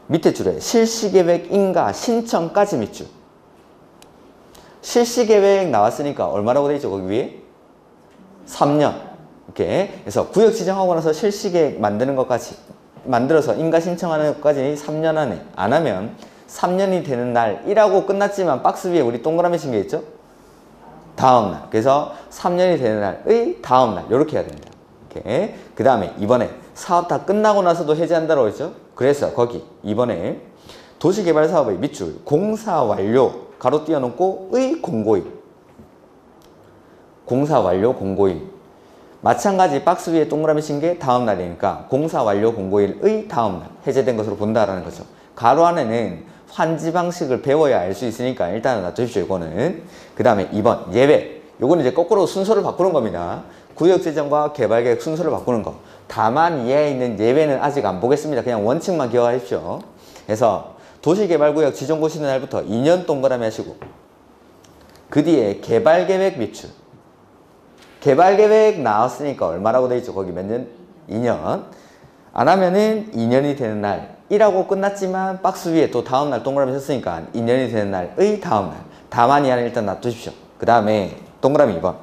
S1: 밑에 줄에 실시계획 인가 신청까지 밑줄. 실시계획 나왔으니까 얼마라고 되어 있죠? 거기 위에? 3년. 이렇게. 그래서 구역 지정하고 나서 실시계획 만드는 것까지 만들어서 인가 신청하는 것까지 3년 안에 안 하면 3년이 되는 날이라고 끝났지만 박스 위에 우리 동그라미 친 게 있죠? 다음 날. 그래서 3년이 되는 날의 다음 날. 이렇게 해야 됩니다. 이렇게. 그 다음에 이번에 사업 다 끝나고 나서도 해제한다고 했죠? 그래서 거기 이번에 도시개발 사업의 밑줄 공사 완료 가로 띄워놓고 의 공고일. 공사 완료 공고일. 마찬가지 박스 위에 동그라미 친 게 다음 날이니까 공사 완료 공고일의 다음 날 해제된 것으로 본다라는 거죠. 가로 안에는 환지 방식을 배워야 알 수 있으니까 일단은 놔두십시오. 이거는. 그 다음에 2번 예외. 요거는 이제 거꾸로 순서를 바꾸는 겁니다. 구역 지정과 개발계획 순서를 바꾸는 거. 다만 이하에 있는 예외는 아직 안 보겠습니다. 그냥 원칙만 기억하십시오. 그래서 도시개발구역 지정고시는 날부터 2년 동그라미 하시고 그 뒤에 개발계획 밑줄. 개발계획 나왔으니까 얼마라고 돼 있죠? 거기 몇 년? 2년. 안 하면은 2년이 되는 날이라고 끝났지만 박스 위에 또 다음 날 동그라미 썼으니까 2년이 되는 날의 다음 날. 다만 이하는 일단 놔두십시오. 그 다음에 동그라미 2번.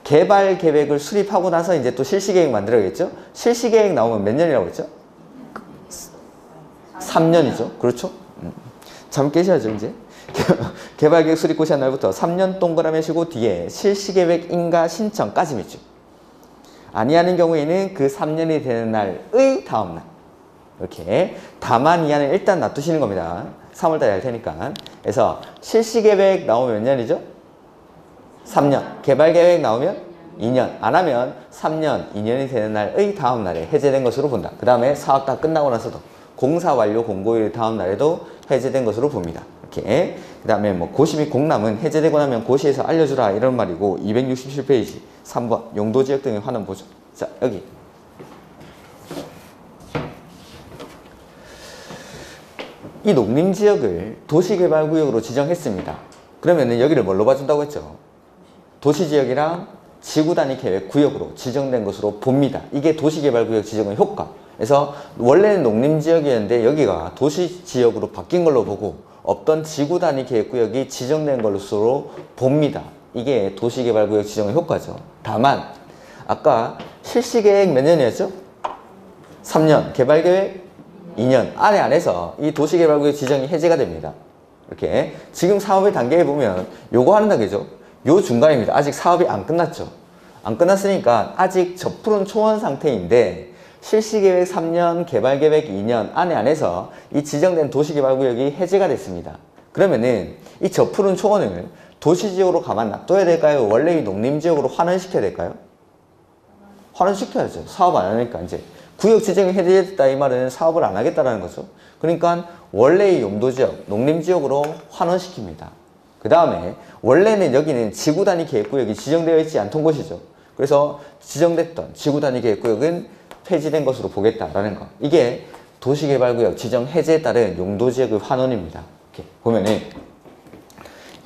S1: 개발계획을 수립하고 나서 이제 또 실시계획 만들어야겠죠? 실시계획 나오면 몇 년이라고 했죠? 3년이죠. 그렇죠? 잠 깨셔야죠, 이제. 개발계획 수립 고시한 날부터 3년 동그라미 하시고 뒤에 실시계획 인가 신청까지 밑줄. 아니하는 경우에는 그 3년이 되는 날의 다음 날. 이렇게. 다만 이하는 일단 놔두시는 겁니다. 3월달에 할 테니까. 그래서 실시계획 나오면 몇 년이죠? 3년. 개발계획 나오면 2년. 안 하면 3년, 2년이 되는 날의 다음 날에 해제된 것으로 본다. 그 다음에 사업 다 끝나고 나서도 공사 완료 공고일 다음 날에도 해제된 것으로 봅니다. 이렇게. 그 다음에 뭐 고시 및 공람은 해제되고 나면 고시에서 알려주라 이런 말이고 267페이지 3번 용도지역 등의 환원 보죠. 자, 여기 이 농림지역을 도시개발구역으로 지정했습니다. 그러면은 여기를 뭘로 봐준다고 했죠? 도시지역이랑 지구단위 계획구역으로 지정된 것으로 봅니다. 이게 도시개발구역 지정의 효과. 그래서 원래는 농림지역이었는데 여기가 도시지역으로 바뀐 걸로 보고 없던 지구단위 계획구역이 지정된 것으로 봅니다. 이게 도시개발구역 지정의 효과죠. 다만 아까 실시계획 몇 년이었죠? 3년, 개발계획 2년 안에서 이 도시개발구역 지정이 해제가 됩니다. 이렇게 지금 사업의 단계에 보면 요거 하는 단계죠. 요 중간입니다. 아직 사업이 안 끝났죠. 안 끝났으니까 아직 저푸른 초원 상태인데 실시계획 3년, 개발계획 2년 안에서 이 지정된 도시개발구역이 해제가 됐습니다. 그러면은 이 저푸른 초원을 도시지역으로 가만 놔둬야 될까요? 원래 이 농림지역으로 환원시켜야 될까요? 환원시켜야죠. 사업 안 하니까 이제. 구역 지정이 해제됐다 이 말은 사업을 안 하겠다라는 거죠. 그러니까 원래의 용도지역, 농림지역으로 환원시킵니다. 그 다음에 원래는 여기는 지구단위 계획구역이 지정되어 있지 않던 곳이죠. 그래서 지정됐던 지구단위 계획구역은 폐지된 것으로 보겠다라는 거. 이게 도시개발구역 지정 해제에 따른 용도지역의 환원입니다. 이렇게 보면은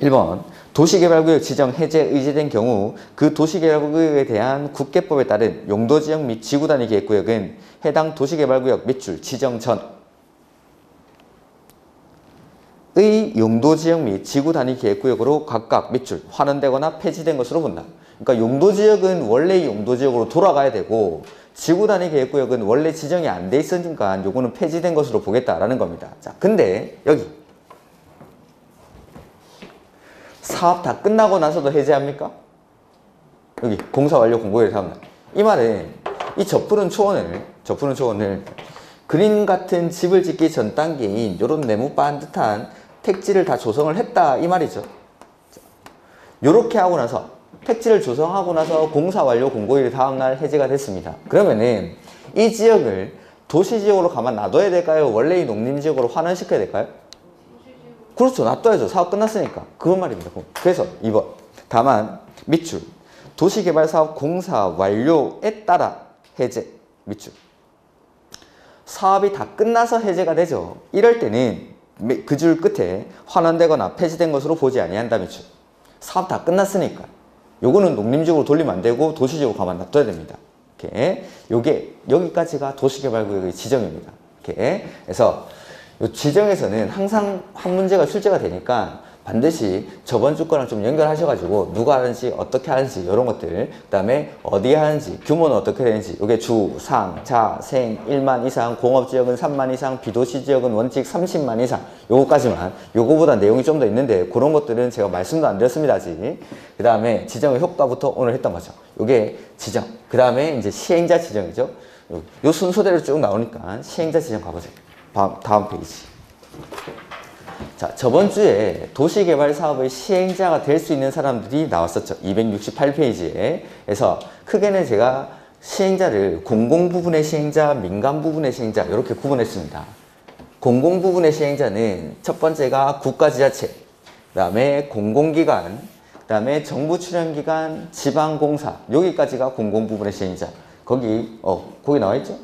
S1: 1번 도시개발구역 지정 해제 의제된 경우 그 도시개발구역에 대한 국계법에 따른 용도지역 및 지구단위 계획구역은 해당 도시개발구역 밑줄 지정 전의 용도지역 및 지구단위 계획구역으로 각각 밑줄 환원되거나 폐지된 것으로 본다. 그러니까 용도지역은 원래의 용도지역으로 돌아가야 되고 지구단위 계획구역은 원래 지정이 안 돼 있으니까 요거는 폐지된 것으로 보겠다라는 겁니다. 자, 근데 여기 사업 다 끝나고 나서도 해제합니까? 여기 공사 완료 공고일 사업날. 이 말은 이 저푸른 초원을 그림 같은 집을 짓기 전 단계인 요런 네모 반듯한 택지를 다 조성을 했다 이 말이죠. 요렇게 하고 나서 택지를 조성하고 나서 공사 완료 공고일 다음날 해제가 됐습니다. 그러면은 이 지역을 도시지역으로 가만 놔둬야 될까요? 원래 이 농림지역으로 환원시켜야 될까요? 그렇죠. 놔둬야죠. 사업 끝났으니까. 그건 말입니다. 그래서 2번. 다만 밑줄. 도시개발사업 공사 완료에 따라 해제. 밑줄. 사업이 다 끝나서 해제가 되죠. 이럴 때는 그 줄 끝에 환원되거나 폐지된 것으로 보지 아니한다. 밑줄. 사업 다 끝났으니까. 요거는 농림지역으로 돌리면 안 되고 도시지역으로 가만 놔둬야 됩니다. 이렇게. 요게 여기까지가 도시개발구역의 지정입니다. 이렇게. 그래서 이 지정에서는 항상 한 문제가 출제가 되니까 반드시 저번 주 거랑 좀 연결하셔가지고 누가 하는지 어떻게 하는지 이런 것들 그 다음에 어디에 하는지 규모는 어떻게 되는지 이게 주, 상, 자, 생 1만 이상 공업지역은 3만 이상 비도시지역은 원칙 30만 이상 요거까지만 요거보다 내용이 좀 더 있는데 그런 것들은 제가 말씀도 안 드렸습니다 아직. 그 다음에 지정의 효과부터 오늘 했던 거죠. 요게 지정 그 다음에 이제 시행자 지정이죠. 요 순서대로 쭉 나오니까 시행자 지정 가보세요. 다음 페이지. 자, 저번 주에 도시개발 사업의 시행자가 될 수 있는 사람들이 나왔었죠. 268페이지에. 그래서 크게는 제가 시행자를 공공 부분의 시행자, 민간 부분의 시행자 이렇게 구분했습니다. 공공 부분의 시행자는 첫 번째가 국가지자체, 그 다음에 공공기관, 그 다음에 정부 출연기관, 지방공사 여기까지가 공공 부분의 시행자. 거기 나와 있죠?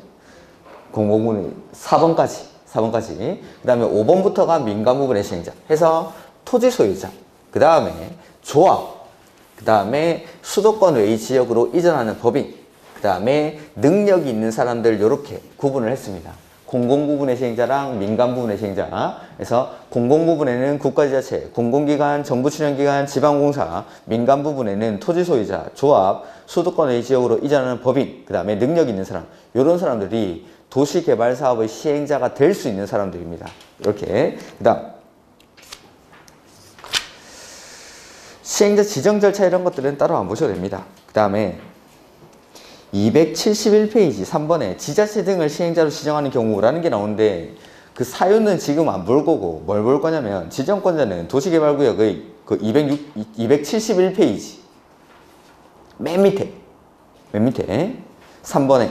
S1: 공공부분의 4번까지 그 다음에 5번부터가 민간 부분의 시행자 해서 토지 소유자 그 다음에 조합 그 다음에 수도권 외의 지역으로 이전하는 법인 그 다음에 능력이 있는 사람들 이렇게 구분을 했습니다. 공공 부분의 시행자랑 민간 부분의 시행자 그래서 공공 부분에는 국가지자체, 공공기관, 정부 출연기관, 지방공사 민간 부분에는 토지 소유자, 조합, 수도권 외의 지역으로 이전하는 법인 그 다음에 능력 있는 사람 이런 사람들이 도시개발 사업의 시행자가 될 수 있는 사람들입니다. 이렇게. 그 다음 시행자 지정 절차 이런 것들은 따로 안 보셔도 됩니다. 그 다음에 271페이지 3번에 지자체 등을 시행자로 지정하는 경우라는 게 나오는데 그 사유는 지금 안 볼 거고 뭘 볼 거냐면 지정권자는 도시개발구역의 그 271페이지 맨 밑에 3번에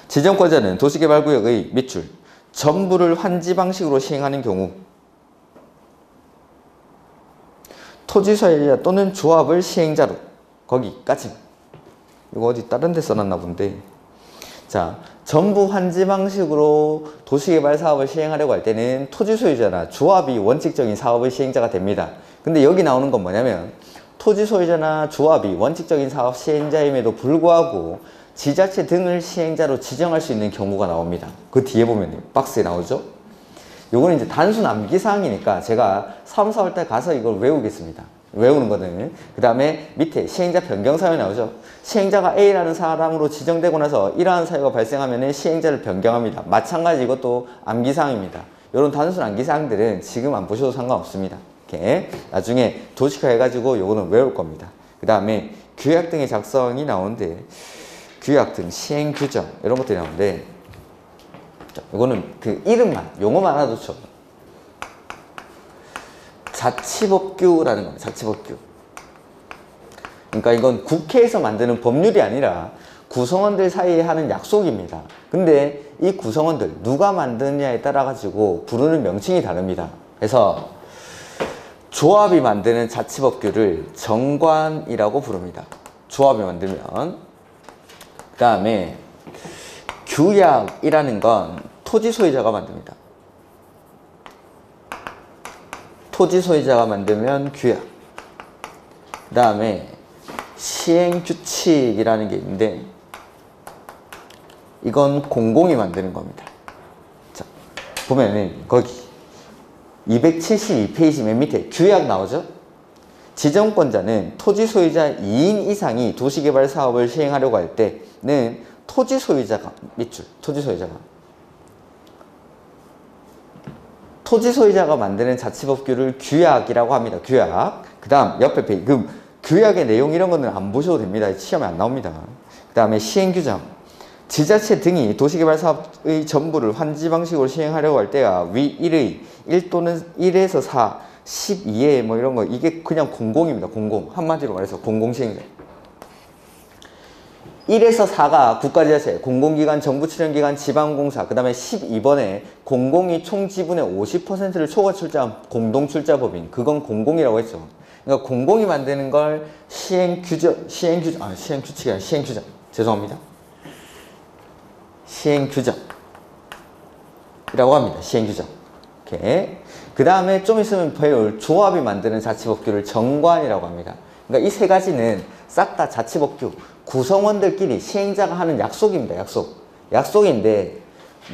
S1: 지정권자는 도시개발구역의 밑줄 전부를 환지 방식으로 시행하는 경우 토지 소유자 또는 조합을 시행자로. 거기까지. 이거 어디 다른 데 써놨나 본데. 자, 전부 환지 방식으로 도시개발 사업을 시행하려고 할 때는 토지 소유자나 조합이 원칙적인 사업의 시행자가 됩니다. 근데 여기 나오는 건 뭐냐면 토지 소유자나 조합이 원칙적인 사업 시행자임에도 불구하고 지자체 등을 시행자로 지정할 수 있는 경우가 나옵니다. 그 뒤에 보면 박스에 나오죠? 요거는 이제 단순 암기사항이니까 제가 3, 4월 때 가서 이걸 외우겠습니다. 외우는 거는. 그 다음에 밑에 시행자 변경 사유 나오죠? 시행자가 A라는 사람으로 지정되고 나서 이러한 사유가 발생하면 시행자를 변경합니다. 마찬가지 이것도 암기사항입니다. 이런 단순 암기사항들은 지금 안 보셔도 상관없습니다. 이렇게 나중에 도식화 해가지고 요거는 외울 겁니다. 그 다음에 규약 등의 작성이 나오는데 규약 등 시행 규정 이런 것들이 나오는데 이거는 그 이름만 용어만 알아두죠. 자치법규라는 겁니다. 자치법규. 그러니까 이건 국회에서 만드는 법률이 아니라 구성원들 사이에 하는 약속입니다. 근데 이 구성원들 누가 만드느냐에 따라 가지고 부르는 명칭이 다릅니다. 그래서 조합이 만드는 자치법규를 정관이라고 부릅니다. 조합이 만들면. 그 다음에 규약이라는 건 토지 소유자가 만듭니다. 토지 소유자가 만들면 규약. 그 다음에 시행규칙이라는 게 있는데 이건 공공이 만드는 겁니다. 자, 보면은 거기 272페이지 맨 밑에 규약 나오죠? 지정권자는 토지 소유자 2인 이상이 도시개발 사업을 시행하려고 할 때는 토지 소유자가 밑줄 토지 소유자가 만드는 자치법규를 규약이라고 합니다. 규약. 그 다음 옆에 페이지. 그 규약의 내용 이런 거는 안 보셔도 됩니다. 시험에 안 나옵니다. 그 다음에 시행규정. 지자체 등이 도시개발 사업의 전부를 환지 방식으로 시행하려고 할 때야 위 1의 1 또는 1에서 4, 12에 뭐 이런 거 이게 그냥 공공입니다. 공공. 한마디로 말해서 공공시행자. 1에서 4가 국가지자체, 공공기관, 정부출연기관, 지방공사, 그 다음에 12번에 공공이 총 지분의 50%를 초과 출자한 공동출자법인, 그건 공공이라고 했죠. 그러니까 공공이 만드는 걸 시행규정, 시행규칙이 아니라 시행규정. 죄송합니다. 시행규정이라고 합니다. 시행규정. 오케이. 그 다음에 좀 있으면 배울 조합이 만드는 자치법규를 정관이라고 합니다. 그러니까 이 세 가지는 싹 다 자치법규, 구성원들끼리 시행자가 하는 약속입니다. 약속인데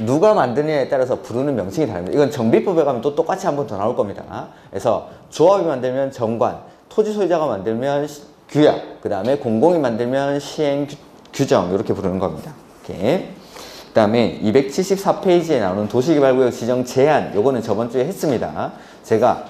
S1: 누가 만드느냐에 따라서 부르는 명칭이 다릅니다. 이건 정비법에 가면 또 똑같이 한 번 더 나올 겁니다. 그래서 조합이 만들면 정관, 토지 소유자가 만들면 규약, 그 다음에 공공이 만들면 시행규정 이렇게 부르는 겁니다. 이렇게. 그 다음에 274페이지에 나오는 도시개발구역 지정 제한, 요거는 저번 주에 했습니다. 제가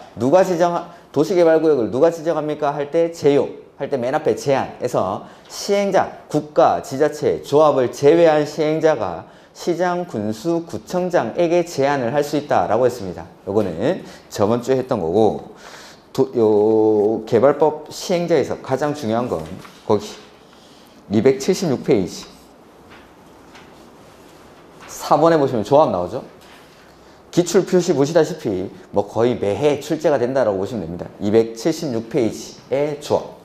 S1: 도시개발구역을 누가 지정합니까? 할 때 제요, 할 때 맨 앞에 제한에서 시행자, 국가, 지자체, 조합을 제외한 시행자가 시장, 군수, 구청장에게 제한을 할 수 있다라고 했습니다. 요거는 저번 주에 했던 거고, 요 개발법 시행자에서 가장 중요한 건 거기 276페이지 4번에 보시면 조합 나오죠? 기출 표시 보시다시피 뭐 거의 매해 출제가 된다라고 보시면 됩니다. 276페이지의 조합.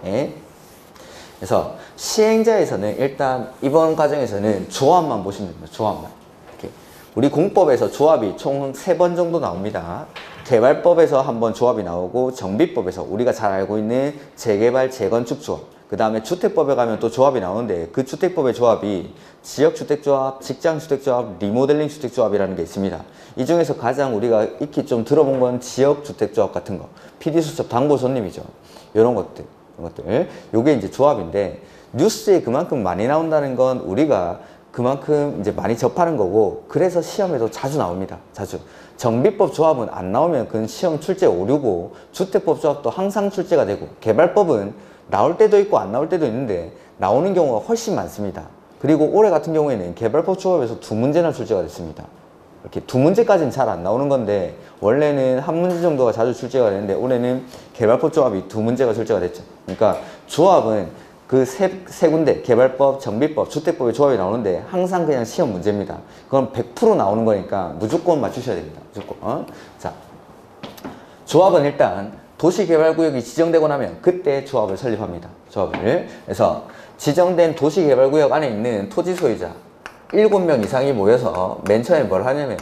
S1: 네. 그래서 시행자에서는 일단 이번 과정에서는 조합만 보시면 됩니다. 조합만. 이렇게. 우리 공법에서 조합이 총 3번 정도 나옵니다. 개발법에서 한번 조합이 나오고 정비법에서 우리가 잘 알고 있는 재개발, 재건축 조합, 그 다음에 주택법에 가면 또 조합이 나오는데 그 주택법의 조합이 지역주택조합, 직장주택조합, 리모델링 주택조합이라는 게 있습니다. 이 중에서 가장 우리가 익히 좀 들어본 건 지역주택조합 같은 거, PD수첩 당보손님이죠. 이런 것들. 요게 이제 조합인데 뉴스에 그만큼 많이 나온다는 건 우리가 그만큼 이제 많이 접하는 거고, 그래서 시험에도 자주 나옵니다. 자주. 정비법 조합은 안 나오면 그건 시험 출제 오류고, 주택법 조합도 항상 출제가 되고, 개발법은 나올 때도 있고 안 나올 때도 있는데 나오는 경우가 훨씬 많습니다. 그리고 올해 같은 경우에는 개발법 조합에서 2문제나 출제가 됐습니다. 이렇게 2문제까지는 잘 안 나오는 건데 원래는 1문제 정도가 자주 출제가 되는데 올해는 개발법 조합이 2문제가 출제가 됐죠. 그러니까 조합은 그 세 군데, 개발법, 정비법, 주택법의 조합이 나오는데 항상 그냥 시험 문제입니다. 그건 100% 나오는 거니까 무조건 맞추셔야 됩니다. 무조건. 자, 조합은 일단 도시개발구역이 지정되고 나면 그때 조합을 설립합니다. 조합을. 그래서 지정된 도시개발구역 안에 있는 토지 소유자 7명 이상이 모여서 맨 처음에 뭘 하냐면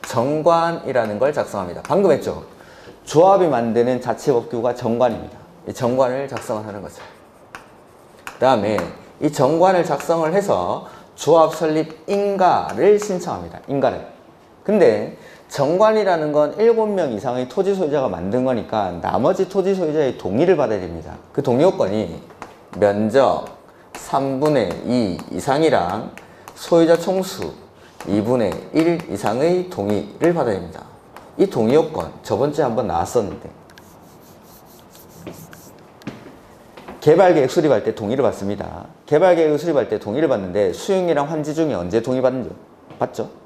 S1: 정관이라는 걸 작성합니다. 방금 했죠? 조합이 만드는 자치법규가 정관입니다. 이 정관을 작성을 하는 거죠. 그 다음에 이 정관을 작성을 해서 조합 설립 인가를 신청합니다. 인가를. 근데 정관이라는 건 7명 이상의 토지 소유자가 만든 거니까 나머지 토지 소유자의 동의를 받아야 됩니다. 그 동의 요건이 면적 3분의 2 이상이랑 소유자 총수 2분의 1 이상의 동의를 받아야 됩니다. 이 동의 요건 저번주에 한번 나왔었는데 개발계획 수립할 때 동의를 받습니다. 개발계획 수립할 때 동의를 받는데 수용이랑 환지 중에 언제 동의받는지 봤죠?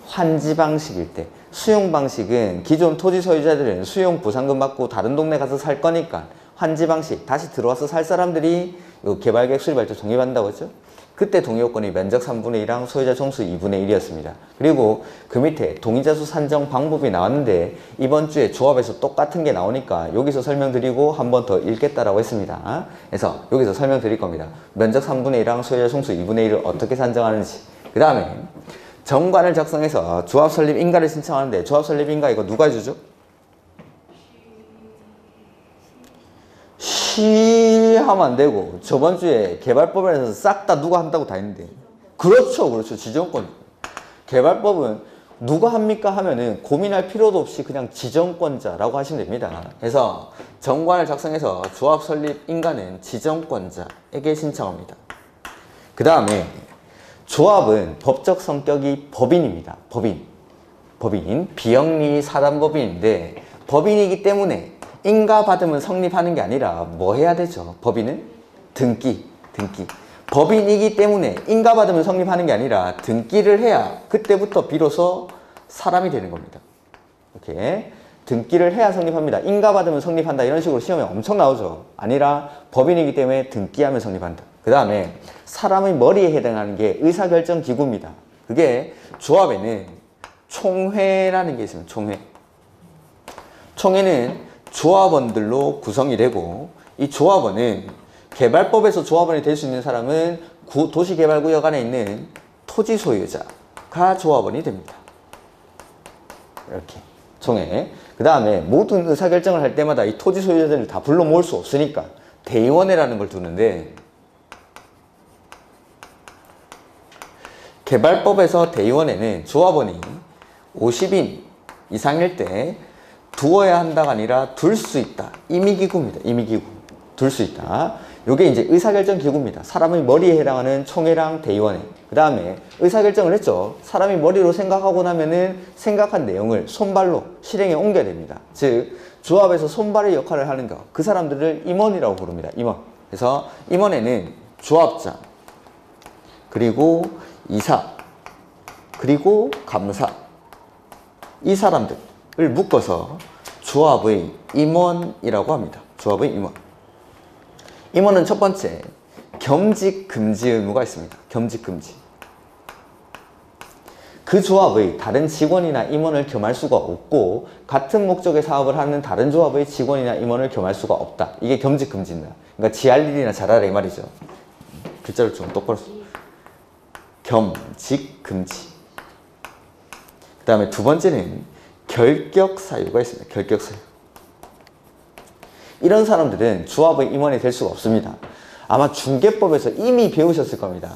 S1: 환지 방식일 때. 수용 방식은 기존 토지 소유자들은 수용 보상금 받고 다른 동네 가서 살 거니까 환지 방식, 다시 들어와서 살 사람들이 개발계획 수립할 때 동의받는다고 했죠? 그때 동의 요건이 면적 3분의 1이랑 소유자 총수 2분의 1이었습니다. 그리고 그 밑에 동의자 수 산정 방법이 나왔는데 이번 주에 조합에서 똑같은 게 나오니까 여기서 설명드리고 한 번 더 읽겠다라고 했습니다. 그래서 여기서 설명드릴 겁니다. 면적 3분의 1이랑 소유자 총수 2분의 1을 어떻게 산정하는지. 그 다음에 정관을 작성해서 조합 설립 인가를 신청하는데 조합 설립 인가 이거 누가 해주죠? 하면 안 되고 저번 주에 개발법에서 싹 다 누가 한다고 다 했는데 그렇죠 그렇죠 지정권. 개발법은 누가 합니까 하면은 고민할 필요도 없이 그냥 지정권자라고 하시면 됩니다. 그래서 정관을 작성해서 조합 설립 인가는 지정권자에게 신청합니다. 그 다음에 조합은 법적 성격이 법인입니다. 법인 비영리 사단법인인데 법인이기 때문에 인가 받으면 성립하는 게 아니라 뭐 해야 되죠? 법인은 등기. 법인이기 때문에 인가 받으면 성립하는 게 아니라 등기를 해야 그때부터 비로소 사람이 되는 겁니다. 이렇게 등기를 해야 성립합니다. 인가 받으면 성립한다 이런 식으로 시험에 엄청 나오죠. 아니라 법인이기 때문에 등기하면 성립한다. 그 다음에 사람의 머리에 해당하는 게 의사결정 기구입니다. 그게 조합에는 총회라는 게 있습니다. 총회는 조합원들로 구성이 되고 이 조합원은 개발법에서 조합원이 될 수 있는 사람은 도시개발구역 안에 있는 토지 소유자가 조합원이 됩니다. 이렇게 총회. 그 다음에 모든 의사결정을 할 때마다 이 토지 소유자들을 다 불러 모을 수 없으니까 대의원회라는 걸 두는데 개발법에서 대의원회는 조합원이 50인 이상일 때 두어야 한다가 아니라 둘 수 있다. 임의기구입니다. 임의기구. 둘 수 있다. 요게 이제 의사결정 기구입니다. 사람의 머리에 해당하는 총회랑 대의원회. 그 다음에 의사결정을 했죠. 사람이 머리로 생각하고 나면은 생각한 내용을 손발로 실행에 옮겨야 됩니다. 즉 조합에서 손발의 역할을 하는 거. 그 사람들을 임원이라고 부릅니다. 임원. 그래서 임원에는 조합장, 그리고 이사, 그리고 감사. 이 사람들 을 묶어서 조합의 임원이라고 합니다. 조합의 임원. 임원은 첫 번째 겸직 금지 의무가 있습니다. 겸직 금지. 그 조합의 다른 직원이나 임원을 겸할 수가 없고 같은 목적의 사업을 하는 다른 조합의 직원이나 임원을 겸할 수가 없다. 이게 겸직 금지입니다. 그러니까 지할 일이나 잘하라 이 말이죠. 글자를 좀 똑바로 써. 겸직 금지. 그 다음에 두 번째는 결격 사유가 있습니다. 결격 사유. 이런 사람들은 조합의 임원이 될 수가 없습니다. 아마 중개법에서 이미 배우셨을 겁니다.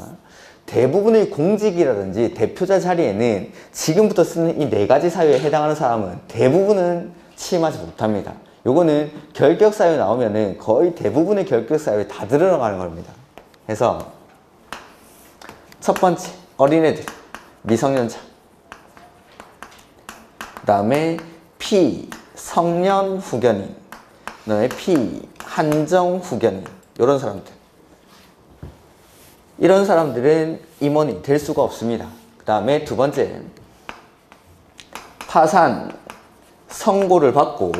S1: 대부분의 공직이라든지 대표자 자리에는 지금부터 쓰는 이 4가지 사유에 해당하는 사람은 대부분은 취임하지 못합니다. 요거는 결격 사유 나오면은 거의 대부분의 결격 사유에 다 들어가는 겁니다. 그래서 첫 번째 어린애들, 미성년자. 그 다음에 피성년 후견인, 그 다음에 피한정 후견인, 이런 사람들. 이런 사람들은 임원이 될 수가 없습니다. 그 다음에 두 번째, 파산 선고를 받고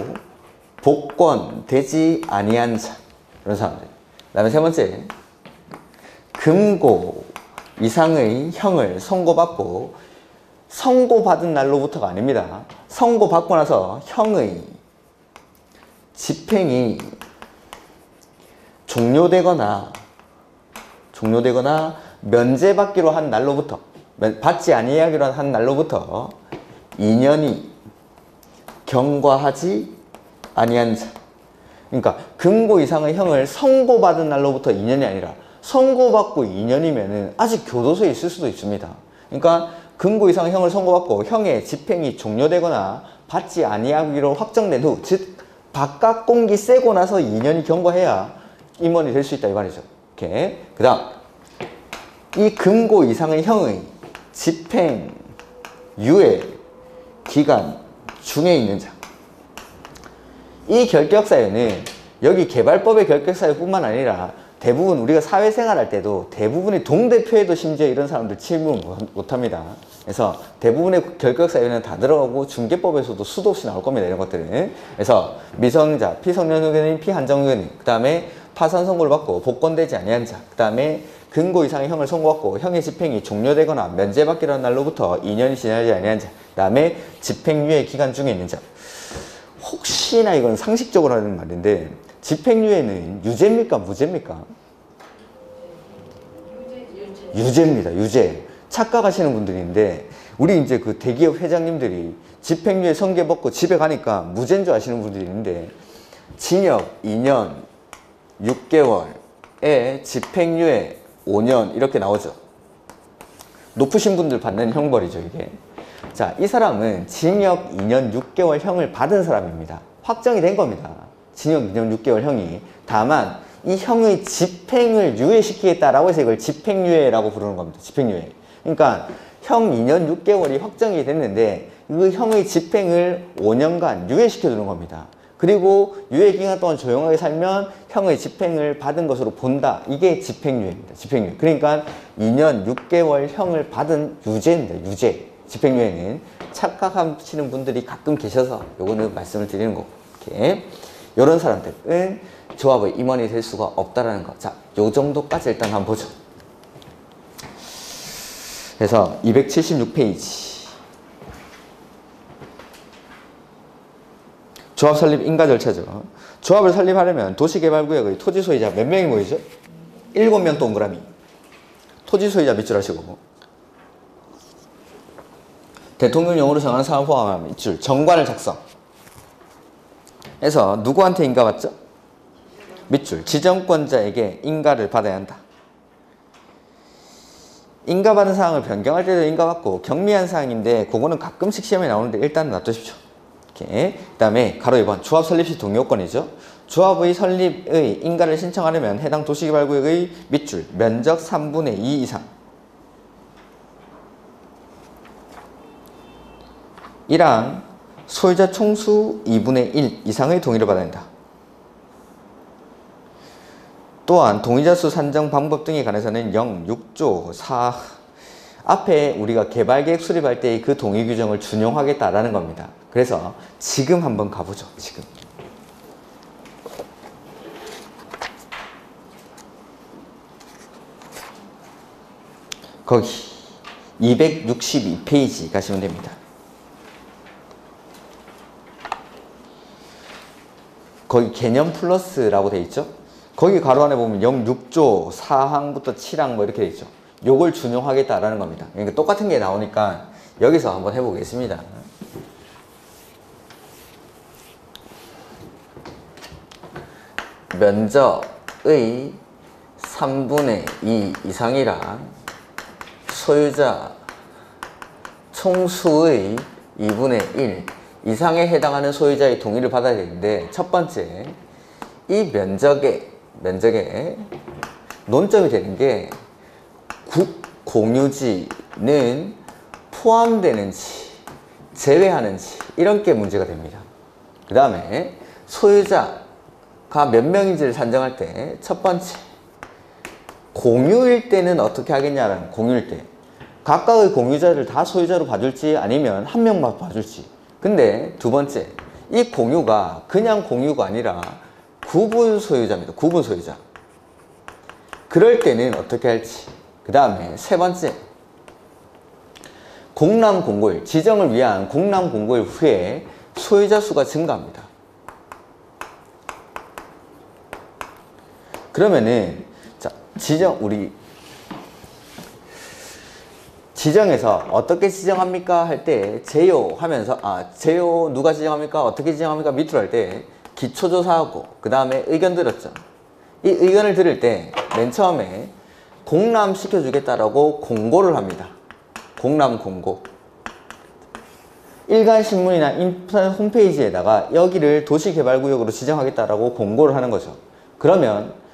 S1: 복권되지 아니한 자, 이런 사람들. 그 다음에 세 번째, 금고 이상의 형을 선고받고 선고받은 날로부터가 아닙니다. 선고받고 나서 형의 집행이 종료되거나 면제받기로 한 날로부터, 받지 아니하기로 한 날로부터 2년이 경과하지 아니한 자. 그러니까 금고 이상의 형을 선고받은 날로부터 2년이 아니라 선고받고 2년이면은 아직 교도소에 있을 수도 있습니다. 그러니까 금고 이상의 형을 선고받고 형의 집행이 종료되거나 받지 아니하기로 확정된 후, 즉 바깥 공기 쐬고 나서 2년이 경과해야 임원이 될 수 있다 이 말이죠. 이렇게. 그다음 이 금고 이상의 형의 집행 유예 기간 중에 있는 자. 이 결격사유는 여기 개발법의 결격사유뿐만 아니라 대부분 우리가 사회생활 할 때도 대부분의 동대표에도 심지어 이런 사람들 질문 못합니다. 그래서 대부분의 결격사유는 다 들어가고 중개법에서도 수도 없이 나올 겁니다. 이런 것들은. 그래서 미성년자, 피성년후견인, 피한정후견인, 그 다음에 파산 선고를 받고 복권되지 아니한 자, 그 다음에 금고 이상의 형을 선고받고 형의 집행이 종료되거나 면제받기로 한 날로부터 2년이 지나지 아니한 자, 그 다음에 집행유예 기간 중에 있는 자. 혹시나 이건 상식적으로 하는 말인데 집행유예는 유죄입니까? 무죄입니까? 유죄입니다. 유죄. 착각하시는 분들인데 우리 이제 그 대기업 회장님들이 집행유예 선고 받고 집에 가니까 무죄인 줄 아시는 분들이 있는데 징역 2년 6개월에 집행유예 5년 이렇게 나오죠. 높으신 분들 받는 형벌이죠, 이게. 자, 이 사람은 징역 2년 6개월 형을 받은 사람입니다. 확정이 된 겁니다. 징역 2년 6개월 형이. 다만 이 형의 집행을 유예시키겠다라고 해서 이걸 집행유예라고 부르는 겁니다. 집행유예. 그러니까 형 2년 6개월이 확정이 됐는데 그 형의 집행을 5년간 유예시켜 주는 겁니다. 그리고 유예기간 동안 조용하게 살면 형의 집행을 받은 것으로 본다. 이게 집행유예입니다. 집행유예. 그러니까 2년 6개월 형을 받은 유죄입니다. 유죄. 집행유예는 착각하시는 분들이 가끔 계셔서 요거는 말씀을 드리는 거고. 이렇게. 이런 사람들은 조합의 임원이 될 수가 없다라는 거. 자, 요 정도까지 일단 한번 보죠. 그래서 276페이지. 조합 설립 인가 절차죠. 조합을 설립하려면 도시개발구역의 토지 소유자 몇 명이 모이죠? 7명 동그라미. 토지 소유자 밑줄 하시고. 대통령령으로 정하는 사항을 포함하면 밑줄. 정관을 작성. 해서 누구한테 인가 받죠? 밑줄. 지정권자에게 인가를 받아야 한다. 인가받은 사항을 변경할 때도 인가받고 경미한 사항인데 그거는 가끔씩 시험에 나오는데 일단 놔두십시오. 이렇게. 그 다음에 가로 2번 조합 설립 시 동의요건이죠. 조합의 설립의 인가를 신청하려면 해당 도시개발구역의 밑줄 면적 3분의 2 이상 이랑 소유자 총수 2분의 1 이상의 동의를 받아야 한다. 또한 동의자 수 산정 방법 등에 관해서는 6조 4 앞에 우리가 개발계획 수립할 때의 그 동의 규정을 준용하겠다라는 겁니다. 그래서 지금 한번 가보죠. 지금. 거기 262페이지 가시면 됩니다. 거기 개념 플러스라고 돼 있죠. 거기 가로 안에 보면 6조 4항부터 7항 뭐 이렇게 돼 있죠. 요걸 준용하겠다라는 겁니다. 그러니까 똑같은 게 나오니까 여기서 한번 해보겠습니다. 면적의 3분의 2 이상이랑 소유자 총수의 2분의 1 이상에 해당하는 소유자의 동의를 받아야 되는데 첫 번째, 이 면적에 논점이 되는 게 공유지는 포함되는지 제외하는지 이런 게 문제가 됩니다. 그 다음에 소유자가 몇 명인지를 산정할 때 첫 번째, 공유일 때는 어떻게 하겠냐라는 공유일 때 각각의 공유자를 다 소유자로 봐줄지 아니면 한 명만 봐줄지. 근데 두 번째, 이 공유가 그냥 공유가 아니라 구분 소유자입니다. 구분 소유자. 그럴 때는 어떻게 할지. 그 다음에 세 번째, 공람 공고일, 지정을 위한 공람 공고일 후에 소유자 수가 증가합니다. 그러면은 자, 우리 지정에서 어떻게 지정합니까? 할 때 제요 하면서 제요 누가 지정합니까? 어떻게 지정합니까? 밑으로 할 때 기초조사하고 그 다음에 의견 들었죠. 이 의견을 들을 때 맨 처음에 공람시켜주겠다라고 공고를 합니다. 공람 공고. 일간신문이나 인터넷 홈페이지에다가 여기를 도시개발구역으로 지정하겠다라고 공고를 하는 거죠. 그러면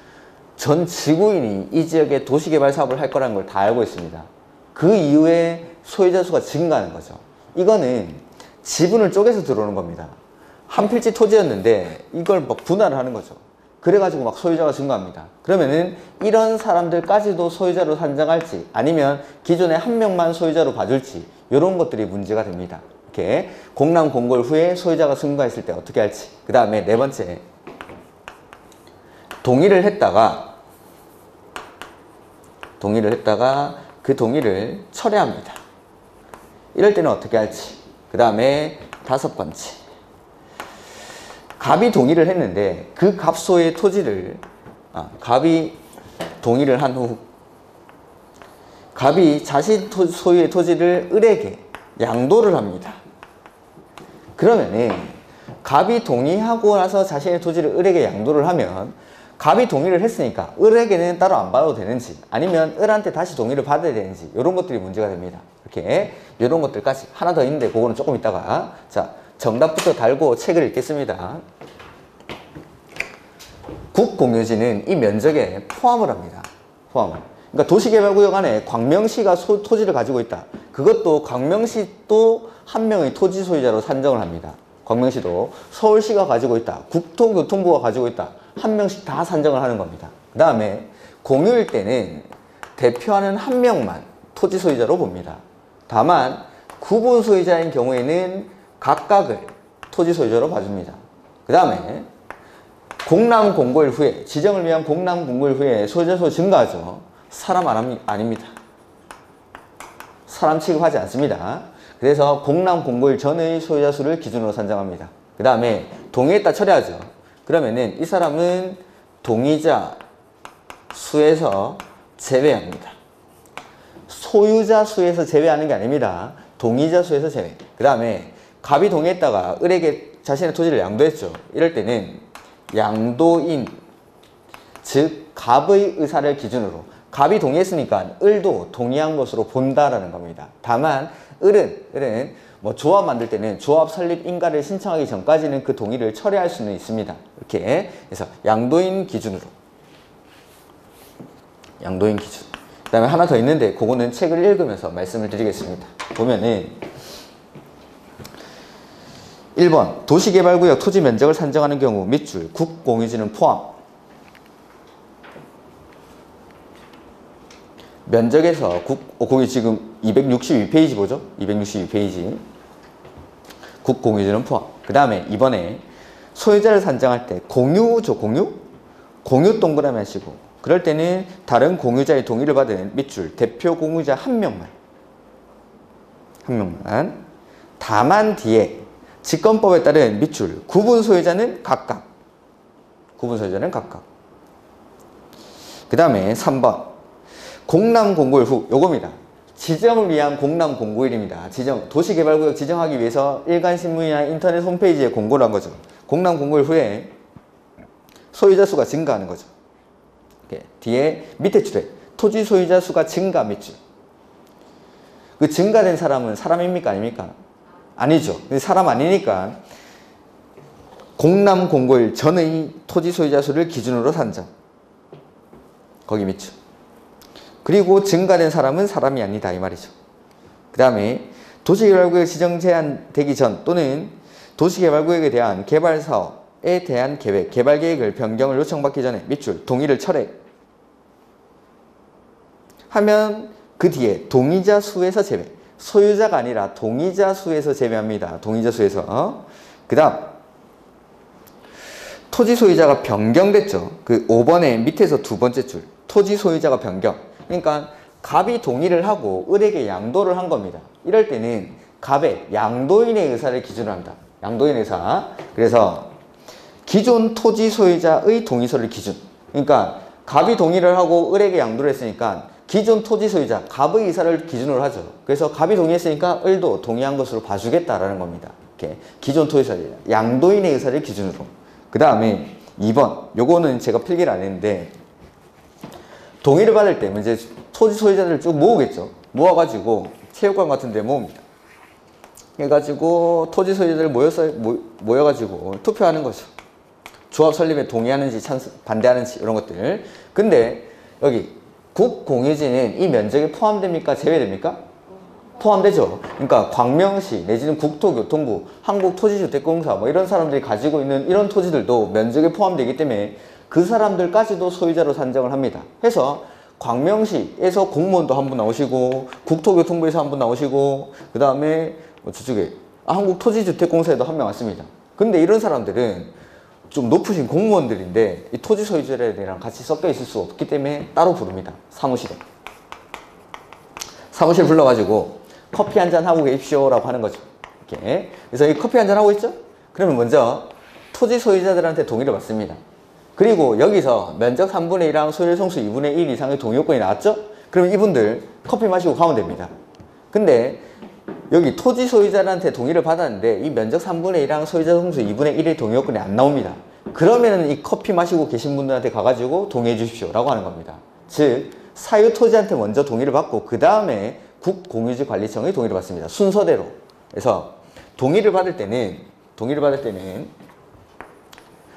S1: 전 지구인이 이 지역에 도시개발 사업을 할 거라는 걸 다 알고 있습니다. 그 이후에 소유자 수가 증가하는 거죠. 이거는 지분을 쪼개서 들어오는 겁니다. 한 필지 토지였는데 이걸 막 분할을 하는 거죠. 그래가지고 막 소유자가 증가합니다. 그러면은 이런 사람들까지도 소유자로 산정할지 아니면 기존에 한 명만 소유자로 봐줄지 이런 것들이 문제가 됩니다. 이렇게 공람 공고 후에 소유자가 증가했을 때 어떻게 할지. 그 다음에 네 번째, 동의를 했다가 그 동의를 철회합니다. 이럴 때는 어떻게 할지. 그 다음에 다섯 번째, 갑이 동의를 했는데 그 갑소의 토지를 갑이 동의를 한 후 갑이 자신 소유의 토지를 을에게 양도를 합니다. 그러면은 갑이 동의하고 나서 자신의 토지를 을에게 양도를 하면 갑이 동의를 했으니까 을에게는 따로 안 받아도 되는지 아니면 을한테 다시 동의를 받아야 되는지 이런 것들이 문제가 됩니다. 이렇게 이런 것들까지 하나 더 있는데 그거는 조금 이따가 정답부터 달고 책을 읽겠습니다. 국공유지는 이 면적에 포함을 합니다. 포함을. 그러니까 도시개발구역 안에 광명시가 토지를 가지고 있다. 그것도 광명시도 한 명의 토지 소유자로 산정을 합니다. 광명시도 서울시가 가지고 있다. 국토교통부가 가지고 있다. 한 명씩 다 산정을 하는 겁니다. 그 다음에 공유일 때는 대표하는 한 명만 토지 소유자로 봅니다. 다만 구분 소유자인 경우에는 각각을 토지 소유자로 봐줍니다. 그 다음에 공람 공고일 후에 지정을 위한 공람 공고일 후에 소유자 수 증가하죠. 사람 아닙니다. 사람 취급하지 않습니다. 그래서 공람 공고일 전의 소유자 수를 기준으로 산정합니다. 그 다음에 동의했다 철회하죠. 그러면은 이 사람은 동의자 수에서 제외합니다. 소유자 수에서 제외하는 게 아닙니다. 동의자 수에서 제외. 그 다음에 갑이 동의했다가 을에게 자신의 토지를 양도했죠. 이럴 때는 양도인, 즉 갑의 의사를 기준으로 갑이 동의했으니까 을도 동의한 것으로 본다라는 겁니다. 다만 을은 뭐 조합 만들 때는 조합 설립 인가를 신청하기 전까지는 그 동의를 철회할 수는 있습니다. 이렇게 해서 양도인 기준으로. 양도인 기준. 그 다음에 하나 더 있는데 그거는 책을 읽으면서 말씀을 드리겠습니다. 보면은 1번 도시개발구역 토지 면적을 산정하는 경우 밑줄 국공유지는 포함. 면적에서 거기 지금 262페이지 보죠? 262페이지. 국공유지는 포함. 그 다음에 이번에 소유자를 산정할 때 공유죠, 공유? 공유 동그라미 하시고 그럴 때는 다른 공유자의 동의를 받은 밑줄 대표 공유자 한 명만. 다만 뒤에 직권법에 따른 밑줄 구분 소유자는 각각. 그 다음에 3번 공람 공고일 후 요겁니다. 지정을 위한 공람 공고일입니다. 도시개발구역 지정하기 위해서 일간신문이나 인터넷 홈페이지에 공고를 한 거죠. 공람 공고일 후에 소유자 수가 증가하는 거죠. 뒤에 밑에 줄에 토지 소유자 수가 증가 밑줄. 그 증가된 사람은 사람입니까? 아닙니까? 아니죠. 사람 아니니까 공람 공고일 전의 토지 소유자 수를 기준으로 산정. 거기 밑줄. 그리고 증가된 사람은 사람이 아니다 이 말이죠. 그 다음에 도시개발구역 지정 제한되기 전 또는 도시개발구역에 대한 개발사업에 대한 계획, 개발계획을 변경을 요청받기 전에 밑줄 동의를 철회 하면 그 뒤에 동의자 수에서 제외. 소유자가 아니라 동의자 수에서 제외합니다. 동의자 수에서. 그 다음 토지 소유자가 변경됐죠. 그 5번의 밑에서 두 번째 줄 토지 소유자가 변경. 그러니까 갑이 동의를 하고 을에게 양도를 한 겁니다. 이럴 때는 갑의 양도인의 의사를 기준으로 합니다. 양도인 의사. 그래서 기존 토지 소유자의 동의서를 기준. 그러니까 갑이 동의를 하고 을에게 양도를 했으니까 기존 토지 소유자 갑의 의사를 기준으로 하죠. 그래서 갑이 동의했으니까 을도 동의한 것으로 봐주겠다라는 겁니다. 이렇게 기존 토지 소유자 양도인의 의사를 기준으로. 그 다음에 2번 요거는 제가 필기를 안 했는데 동의를 받을 때 이제 토지 소유자들을 쭉 모으겠죠. 모아가지고 체육관 같은 데 모읍니다. 해가지고 토지 소유자들 모여가지고 투표하는 거죠. 조합 설립에 동의하는지 반대하는지 이런 것들. 근데 여기 국공유지는 이 면적에 포함됩니까? 제외됩니까? 포함되죠. 그러니까 광명시 내지는 국토교통부, 한국토지주택공사 뭐 이런 사람들이 가지고 있는 이런 토지들도 면적에 포함되기 때문에 그 사람들까지도 소유자로 산정을 합니다. 해서 광명시에서 공무원도 한 분 나오시고 국토교통부에서 한 분 나오시고 그 다음에 저쪽에 한국토지주택공사에도 한 명 왔습니다. 근데 이런 사람들은 좀 높으신 공무원들인데 이 토지 소유자들이랑 같이 섞여 있을 수 없기 때문에 따로 부릅니다. 사무실에. 사무실 불러가지고 커피 한잔 하고 계십시오라고 하는 거죠. 이렇게. 그래서 이 커피 한잔 하고 있죠? 그러면 먼저 토지 소유자들한테 동의를 받습니다. 그리고 여기서 면적 3분의 1이랑 소유의 성수 2분의 1 이상의 동의 요건이 나왔죠? 그러면 이분들 커피 마시고 가면 됩니다. 근데 여기 토지 소유자한테 동의를 받았는데 이 면적 3분의 1이랑 소유자 성수 2분의 1의 동의 요건이 안 나옵니다. 그러면은 이 커피 마시고 계신 분들한테 가가지고 동의해 주십시오 라고 하는 겁니다. 즉 사유 토지한테 먼저 동의를 받고 그 다음에 국공유지관리청의 동의를 받습니다. 순서대로. 그래서 동의를 받을 때는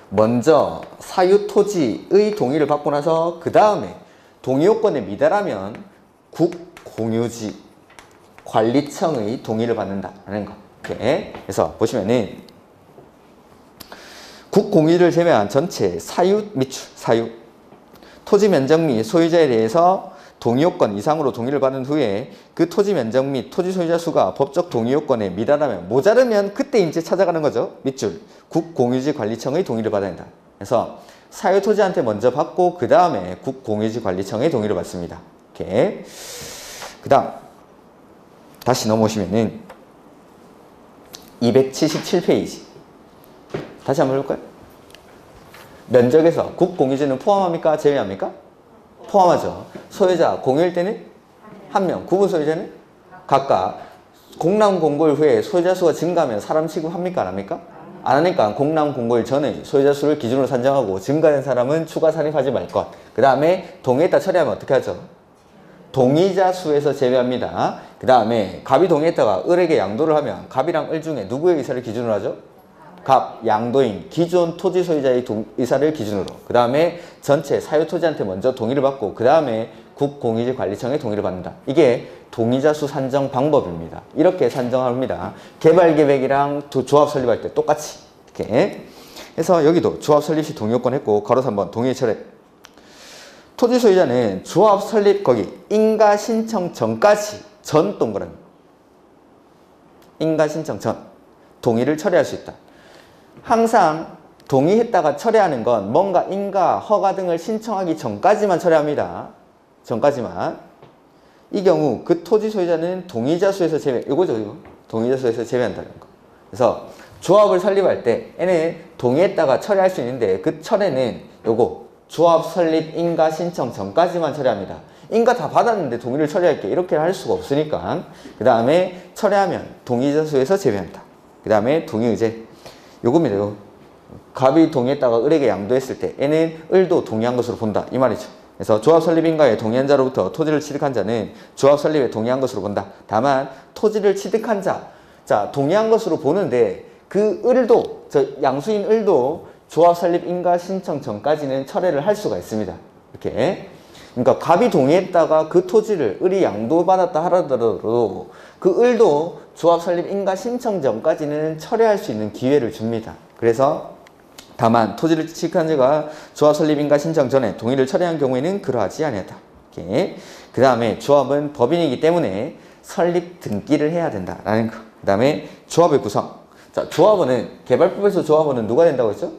S1: 먼저 사유 토지의 동의를 받고 나서 그 다음에 동의 요건에 미달하면 국공유지관리청의 동의를 받는다라는 거. 이렇게. 그래서 보시면은 국공유를 제외한 전체 사유 미출, 사유 토지 면적 및 소유자에 대해서 동의 요건 이상으로 동의를 받은 후에 그 토지 면적 및 토지 소유자 수가 법적 동의 요건에 미달하면 모자르면 그때 이제 찾아가는 거죠. 밑줄 국공유지관리청의 동의를 받아야 된다. 그래서 사유 토지한테 먼저 받고 그 다음에 국공유지관리청의 동의를 받습니다. 이렇게. 그 다음 다시 넘어오시면은 277페이지 다시 한번 볼까요? 면적에서 국공유지는 포함합니까? 제외합니까? 포함하죠. 소유자 공유일 때는 한 명, 구분 소유자는 각각. 공람 공고일 후에 소유자 수가 증가하면 사람 취급합니까? 안 합니까? 안 하니까 공람 공고일 전에 소유자 수를 기준으로 산정하고 증가된 사람은 추가 산입하지 말 것. 그 다음에 동의했다 처리하면 어떻게 하죠? 동의자 수에서 제외합니다. 그 다음에 갑이 동의했다가 을에게 양도를 하면 갑이랑 을 중에 누구의 의사를 기준으로 하죠? 갑, 양도인, 기존 토지 소유자의 의사를 기준으로. 그 다음에 전체 사유 토지한테 먼저 동의를 받고 그 다음에 국공유지관리청의 동의를 받는다. 이게 동의자 수 산정 방법입니다. 이렇게 산정합니다. 개발계획이랑 조합 설립할 때 똑같이 이렇게. 그래서 여기도 조합 설립 시 동의 요건 했고 가로 3번 동의 철회. 토지 소유자는 조합 설립 거기 인가 신청 전까지 전 동그라미. 인가 신청 전 동의를 철회할 수 있다. 항상 동의했다가 철회하는 건 뭔가 인가, 허가 등을 신청하기 전까지만 철회합니다. 전까지만. 이 경우 그 토지 소유자는 동의자 수에서 제외, 이거죠, 이거. 동의자 수에서 제외한다는 거. 그래서 조합을 설립할 때 얘는 동의했다가 철회할 수 있는데 그 철회는 요거 조합 설립 인가 신청 전까지만 철회합니다. 인가 다 받았는데 동의를 철회할게 이렇게 할 수가 없으니까. 그 다음에 철회하면 동의자 수에서 제외한다. 그 다음에 동의의제. 요겁니다. 요. 갑이 동의했다가 을에게 양도했을 때 얘는 을도 동의한 것으로 본다. 이 말이죠. 그래서 조합 설립 인가에 동의한 자로부터 토지를 취득한 자는 조합 설립에 동의한 것으로 본다. 다만 토지를 취득한 자 동의한 것으로 보는데 그 을도 양수인 을도 조합 설립 인가 신청 전까지는 철회를 할 수가 있습니다. 이렇게. 그러니까 갑이 동의했다가 그 토지를 을이 양도받았다 하더라도 그 을도 조합 설립 인가 신청 전까지는 철회할 수 있는 기회를 줍니다. 그래서 다만 토지를 취득한 자가 조합 설립 인가 신청 전에 동의를 철회한 경우에는 그러하지 아니하다. 이렇게. 그 다음에 조합은 법인이기 때문에 설립 등기를 해야 된다라는 거. 그 다음에 조합의 구성. 자, 조합원은 개발법에서 조합원은 누가 된다고 했죠?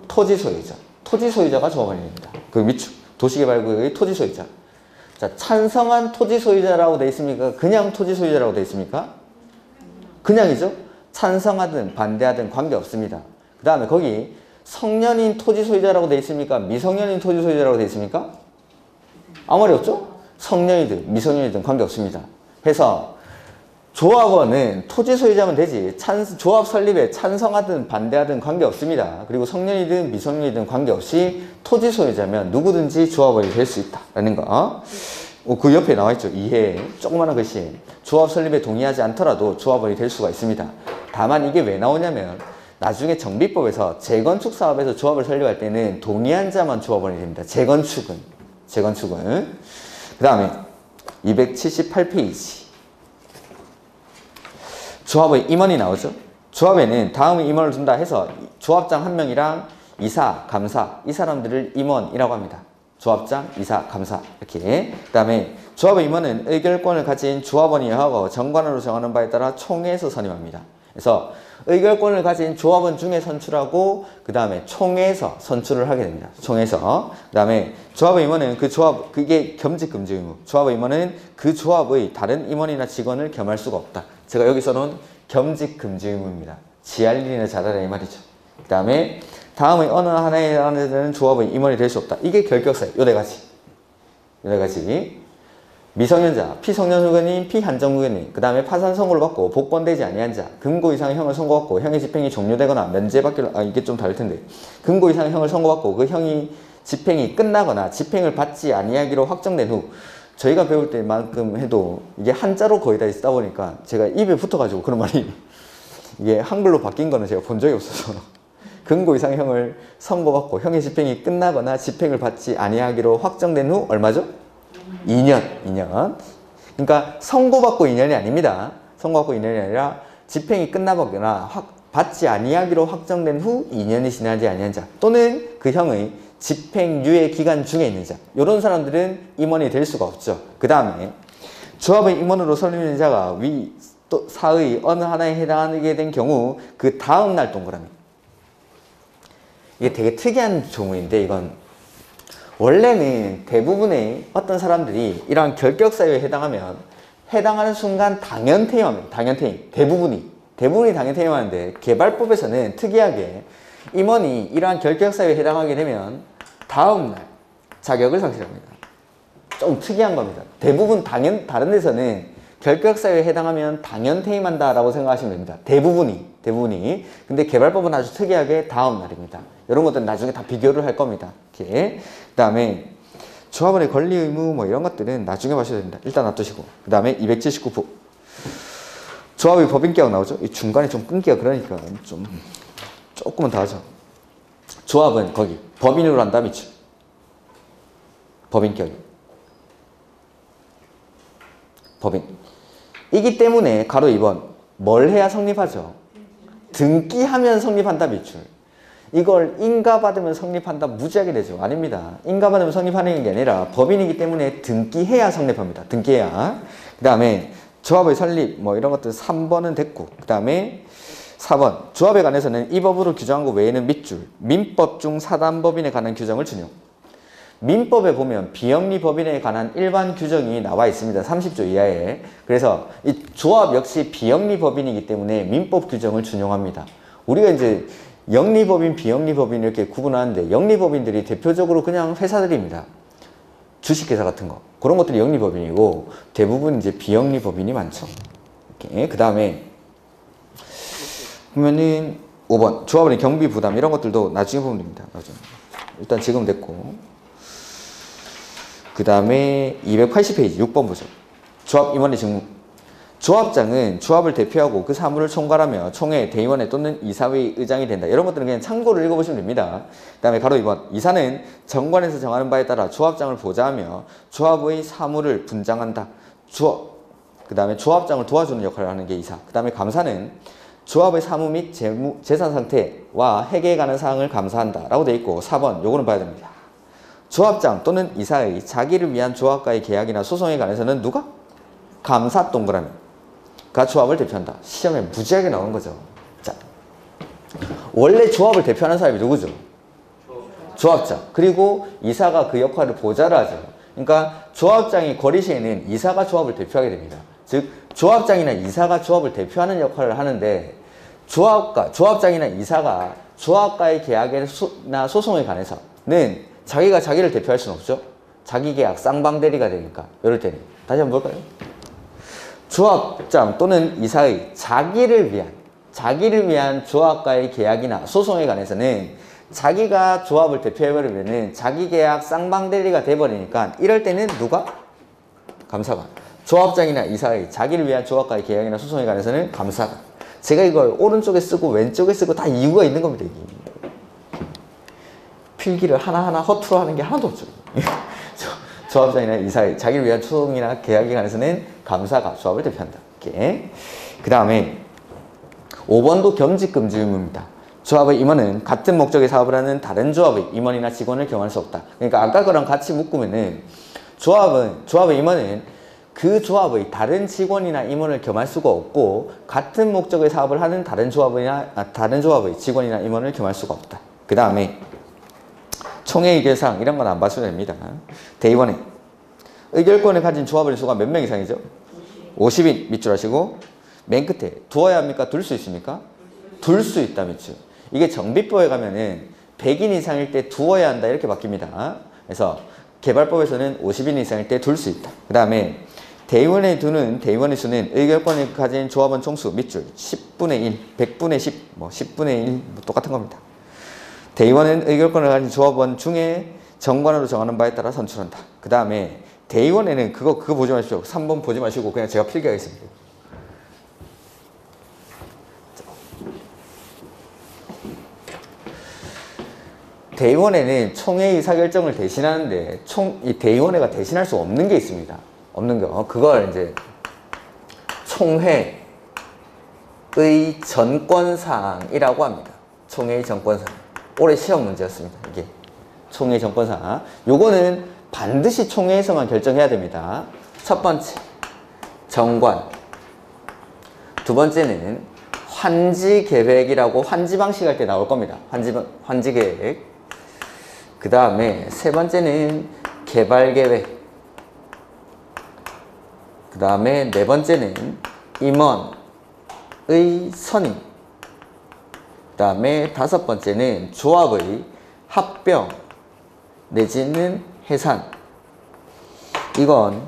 S1: 토지 소유자. 토지 소유자가 조합원입니다. 그 밑줄. 도시개발구역의 토지 소유자. 자, 찬성한 토지 소유자라고 되어 있습니까? 그냥 토지 소유자라고 되어 있습니까? 그냥이죠. 찬성하든 반대하든 관계없습니다. 그 다음에 거기 성년인 토지 소유자라고 돼 있습니까? 미성년인 토지 소유자라고 돼 있습니까? 아무 말이 없죠? 성년이든 미성년이든 관계없습니다. 해서 조합원은 토지 소유자면 되지 조합 설립에 찬성하든 반대하든 관계없습니다. 그리고 성년이든 미성년이든 관계없이 토지 소유자면 누구든지 조합원이 될 수 있다라는 거. 그 옆에 나와있죠. 이해 조그마한 글씨. 조합 설립에 동의하지 않더라도 조합원이 될 수가 있습니다. 다만 이게 왜 나오냐면 나중에 정비법에서 재건축 사업에서 조합을 설립할 때는 동의한 자만 조합원이 됩니다. 재건축은. 그 다음에 278페이지. 조합의 임원이 나오죠. 조합에는 다음의 임원을 둔다 해서 조합장 한 명이랑 이사, 감사 이 사람들을 임원이라고 합니다. 조합장, 이사, 감사 이렇게. 그 다음에 조합의 임원은 의결권을 가진 조합원이 하고 정관으로 정하는 바에 따라 총회에서 선임합니다. 그래서 의결권을 가진 조합원 중에 선출하고 그 다음에 총회에서 선출을 하게 됩니다. 총회에서. 그 다음에 조합의 임원은 그 조합, 그게 겸직금지 의무. 조합의 임원은 그 조합의 다른 임원이나 직원을 겸할 수가 없다. 제가 여기 써놓은 겸직금지 의무입니다. 지할 일이나 잘하라 이 말이죠. 그 다음에 다음의 어느 하나에 해당되는 조합의 임원이 될 수 없다. 이게 결격사예요. 요 네 가지. 미성년자, 피성년후견인, 피한정후견인, 그 다음에 파산 선고를 받고 복권되지 아니한 자, 금고 이상의 형을 선고받고 형의 집행이 종료되거나 면제받기로, 이게 좀 다를 텐데, 금고 이상의 형을 선고받고 그 형이 집행이 끝나거나 집행을 받지 아니하기로 확정된 후, 저희가 배울 때만큼 해도 이게 한자로 거의 다 쓰다 보니까 제가 입에 붙어가지고 그런 말이 이게 한글로 바뀐 거는 제가 본 적이 없어서 금고 이상의 형을 선고받고 형의 집행이 끝나거나 집행을 받지 아니하기로 확정된 후 얼마죠? 2년. 그러니까 선고받고 2년이 아닙니다. 선고받고 2년이 아니라 집행이 끝나거나 받지 아니하기로 확정된 후 2년이 지나지 아니한 자 또는 그 형의 집행유예 기간 중에 있는 자 이런 사람들은 임원이 될 수가 없죠. 그 다음에 조합의 임원으로 선임된 자가 위 또 사의 어느 하나에 해당하게 된 경우 그 다음 날 동그라미. 이게 되게 특이한 조문인데 이건 원래는 대부분의 어떤 사람들이 이러한 결격사유에 해당하는 순간 당연퇴임합니다. 당연퇴임. 대부분이 당연퇴임하는데 개발법에서는 특이하게 임원이 이러한 결격사유에 해당하게 되면 다음날 자격을 상실합니다. 좀 특이한 겁니다. 대부분 다른 데서는 결격사유에 해당하면 당연퇴임한다라고 생각하시면 됩니다. 대부분이. 근데 개발법은 아주 특이하게 다음날입니다. 이런 것들은 나중에 다 비교를 할 겁니다. 이렇게. 그 다음에 조합원의 권리 의무 뭐 이런 것들은 나중에 마셔야 됩니다. 일단 놔두시고. 그 다음에 279부. 조합의 법인계약 나오죠? 이 중간에 좀 끊기가 그러니까 조금은 더 하죠. 조합은 거기 법인으로 한다 밑줄. 법인격이. 법인. 이기 때문에 가로 2번 뭘 해야 성립하죠? 등기하면 성립한다 밑줄. 이걸 인가받으면 성립한다 무지하게 되죠. 아닙니다. 인가받으면 성립하는 게 아니라 법인이기 때문에 등기해야 성립합니다. 등기해야. 그 다음에 조합의 설립 뭐 이런 것들 3번은 됐고 그 다음에 4번 조합에 관해서는 이 법으로 규정한 것 외에는 밑줄 민법 중 사단법인에 관한 규정을 준용. 민법에 보면 비영리법인에 관한 일반 규정이 나와 있습니다. 30조 이하에. 그래서 이 조합 역시 비영리법인이기 때문에 민법 규정을 준용합니다. 우리가 이제 영리법인, 비영리법인 이렇게 구분하는데 영리법인들이 대표적으로 그냥 회사들입니다. 주식회사 같은 거. 그런 것들이 영리법인이고 대부분 이제 비영리법인이 많죠. 그 다음에 보면은 5번 조합원의 경비 부담 이런 것들도 나중에 보면 됩니다. 일단 지금 됐고 그 다음에 280페이지 6번 보죠. 조합 임원의 직무. 조합장은 조합을 대표하고 그 사무를 총괄하며 총회, 대의원회 또는 이사회 의장이 된다. 이런 것들은 그냥 참고를 읽어보시면 됩니다. 그 다음에 가로 2번 이사는 정관에서 정하는 바에 따라 조합장을 보좌하며 조합의 사무를 분장한다. 그 다음에 조합장을 도와주는 역할을 하는 게 이사. 그 다음에 감사는 조합의 사무 및 재산 상태와 회계에 관한 사항을 감사한다 라고 되어 있고 4번 요거는 봐야 됩니다. 조합장 또는 이사의 자기를 위한 조합과의 계약이나 소송에 관해서는 누가? 감사 동그라미가 조합을 대표한다. 시험에 무지하게 나오는 거죠. 자, 원래 조합을 대표하는 사람이 누구죠? 조합장. 그리고 이사가 그 역할을 보좌를 하죠. 그러니까 조합장이 거리 시에는 이사가 조합을 대표하게 됩니다. 즉 조합장이나 이사가 조합을 대표하는 역할을 하는데 조합장이나 이사가 조합과의 계약이나 소송에 관해서는 자기가 자기를 대표할 수는 없죠. 자기 계약 쌍방대리가 되니까. 이럴 때는 다시 한번 볼까요? 조합장 또는 이사의 자기를 위한 조합과의 계약이나 소송에 관해서는 자기가 조합을 대표해버리면은 자기 계약 쌍방대리가 돼버리니까 이럴 때는 누가? 감사관. 조합장이나 이사의 자기를 위한 조합과의 계약이나 소송에 관해서는 감사관. 제가 이걸 오른쪽에 쓰고 왼쪽에 쓰고 다 이유가 있는 겁니다. 이게. 필기를 하나하나 허투루 하는 게 하나도 없죠. 조합장이나 이사의 자기를 위한 소송이나 계약에 관해서는 감사가 조합을 대표한다. 이렇게. 그 다음에 5번도 겸직금지 의무입니다. 조합의 임원은 같은 목적의 사업을 하는 다른 조합의 임원이나 직원을 겸할 수 없다. 그러니까 아까 거랑 같이 묶으면은 조합의 임원은 그 조합의 다른 직원이나 임원을 겸할 수가 없고 같은 목적의 사업을 하는 다른 조합의 직원이나 임원을 겸할 수가 없다. 그 다음에 총회 의결사항 이런 건 안 봐도 됩니다. 대의원회 의결권을 가진 조합의 수가 몇 명 이상이죠? 50인 밑줄 하시고 맨 끝에 두어야 합니까? 둘 수 있습니까? 둘 수 있다 밑줄. 이게 정비법에 가면은 100인 이상일 때 두어야 한다 이렇게 바뀝니다. 그래서 개발법에서는 50인 이상일 때 둘 수 있다. 그 다음에 대의원에 두는 대의원의 수는 의결권을 가진 조합원 총수 밑줄 10분의 1, 100분의 10, 뭐 10분의 1 뭐 똑같은 겁니다. 대의원은 의결권을 가진 조합원 중에 정관으로 정하는 바에 따라 선출한다. 그 다음에 대의원에는 그거 보지 마십시오. 3번 보지 마시고 그냥 제가 필기하겠습니다. 대의원에는 총회 의사결정을 대신하는데 이 대의원회가 대신할 수 없는 게 있습니다. 없는 거. 그걸 이제 총회의 전권사항이라고 합니다. 총회의 전권사항. 올해 시험 문제였습니다. 이게 총회의 전권사항. 요거는 반드시 총회에서만 결정해야 됩니다. 첫 번째, 정관. 두 번째는 환지계획이라고 환지 방식할 때 나올 겁니다. 환지계획. 그 다음에 세 번째는 개발계획. 그 다음에 네 번째는 임원의 선임. 그 다음에 다섯 번째는 조합의 합병 내지는 해산. 이건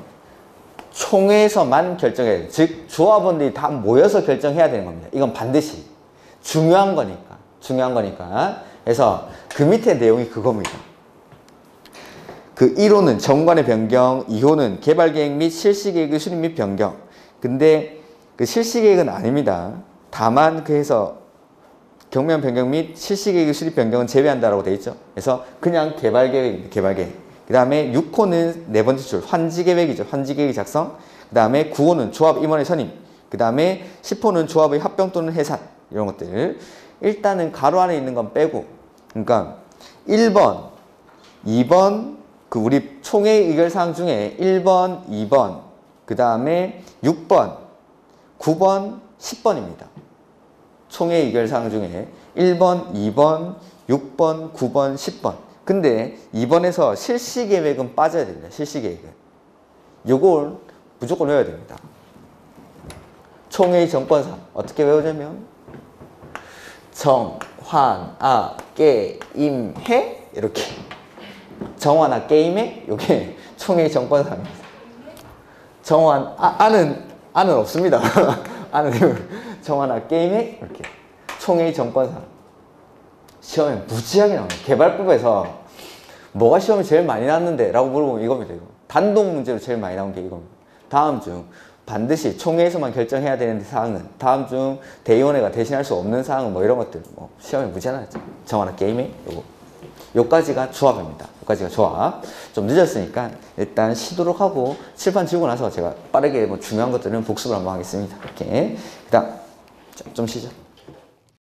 S1: 총회에서만 결정해야 돼요. 즉 조합원들이 다 모여서 결정해야 되는 겁니다. 이건 반드시 중요한 거니까. 그래서 그 밑에 내용이 그겁니다. 그 1호는 정관의 변경, 2호는 개발계획 및 실시계획의 수립 및 변경. 근데 그 실시계획은 아닙니다. 다만 그래서 경면 변경 및 실시계획의 수립 변경은 제외한다라고 되어 있죠. 그래서 그냥 개발계획입니다. 개발계획. 그 다음에 6호는 네 번째 줄 환지계획이죠. 환지계획 작성. 그 다음에 9호는 조합 임원의 선임. 그 다음에 10호는 조합의 합병 또는 해산. 이런 것들. 일단은 가로 안에 있는 건 빼고, 그러니까 1번, 2번, 그 우리 총회 의결사항 중에 1번, 2번, 그 다음에 6번, 9번, 10번입니다. 총회 의결사항 중에 1번, 2번, 6번, 9번, 10번. 근데 2번에서 실시계획은 빠져야 됩니다. 실시계획은. 요걸 무조건 외워야 됩니다. 총회의 정권상 어떻게 외우냐면 정, 환, 아, 게, 임, 해 이렇게 정환아 게임해 요게 총회의 정권상입니다. 정환, 아는 없습니다. 아는 정환아 게임해 이렇게 총회의 정권상. 시험에 무지하게 나옵니다. 개발법에서 뭐가 시험에 제일 많이 나왔는데 라고 물어보면 이겁니다. 이거. 단독 문제로 제일 많이 나온 게 이겁니다. 다음 중 반드시 총회에서만 결정해야 되는 사항은, 다음 중 대의원회가 대신할 수 없는 사항은 뭐 이런 것들 뭐 시험에 무지하게 나왔죠. 정하나 게임에 요거. 요까지가 조합입니다. 요까지가 조합. 좀 늦었으니까 일단 쉬도록 하고 칠판 지우고 나서 제가 빠르게 뭐 중요한 것들은 복습을 한번 하겠습니다. 이렇게. 그 다음 좀 쉬죠.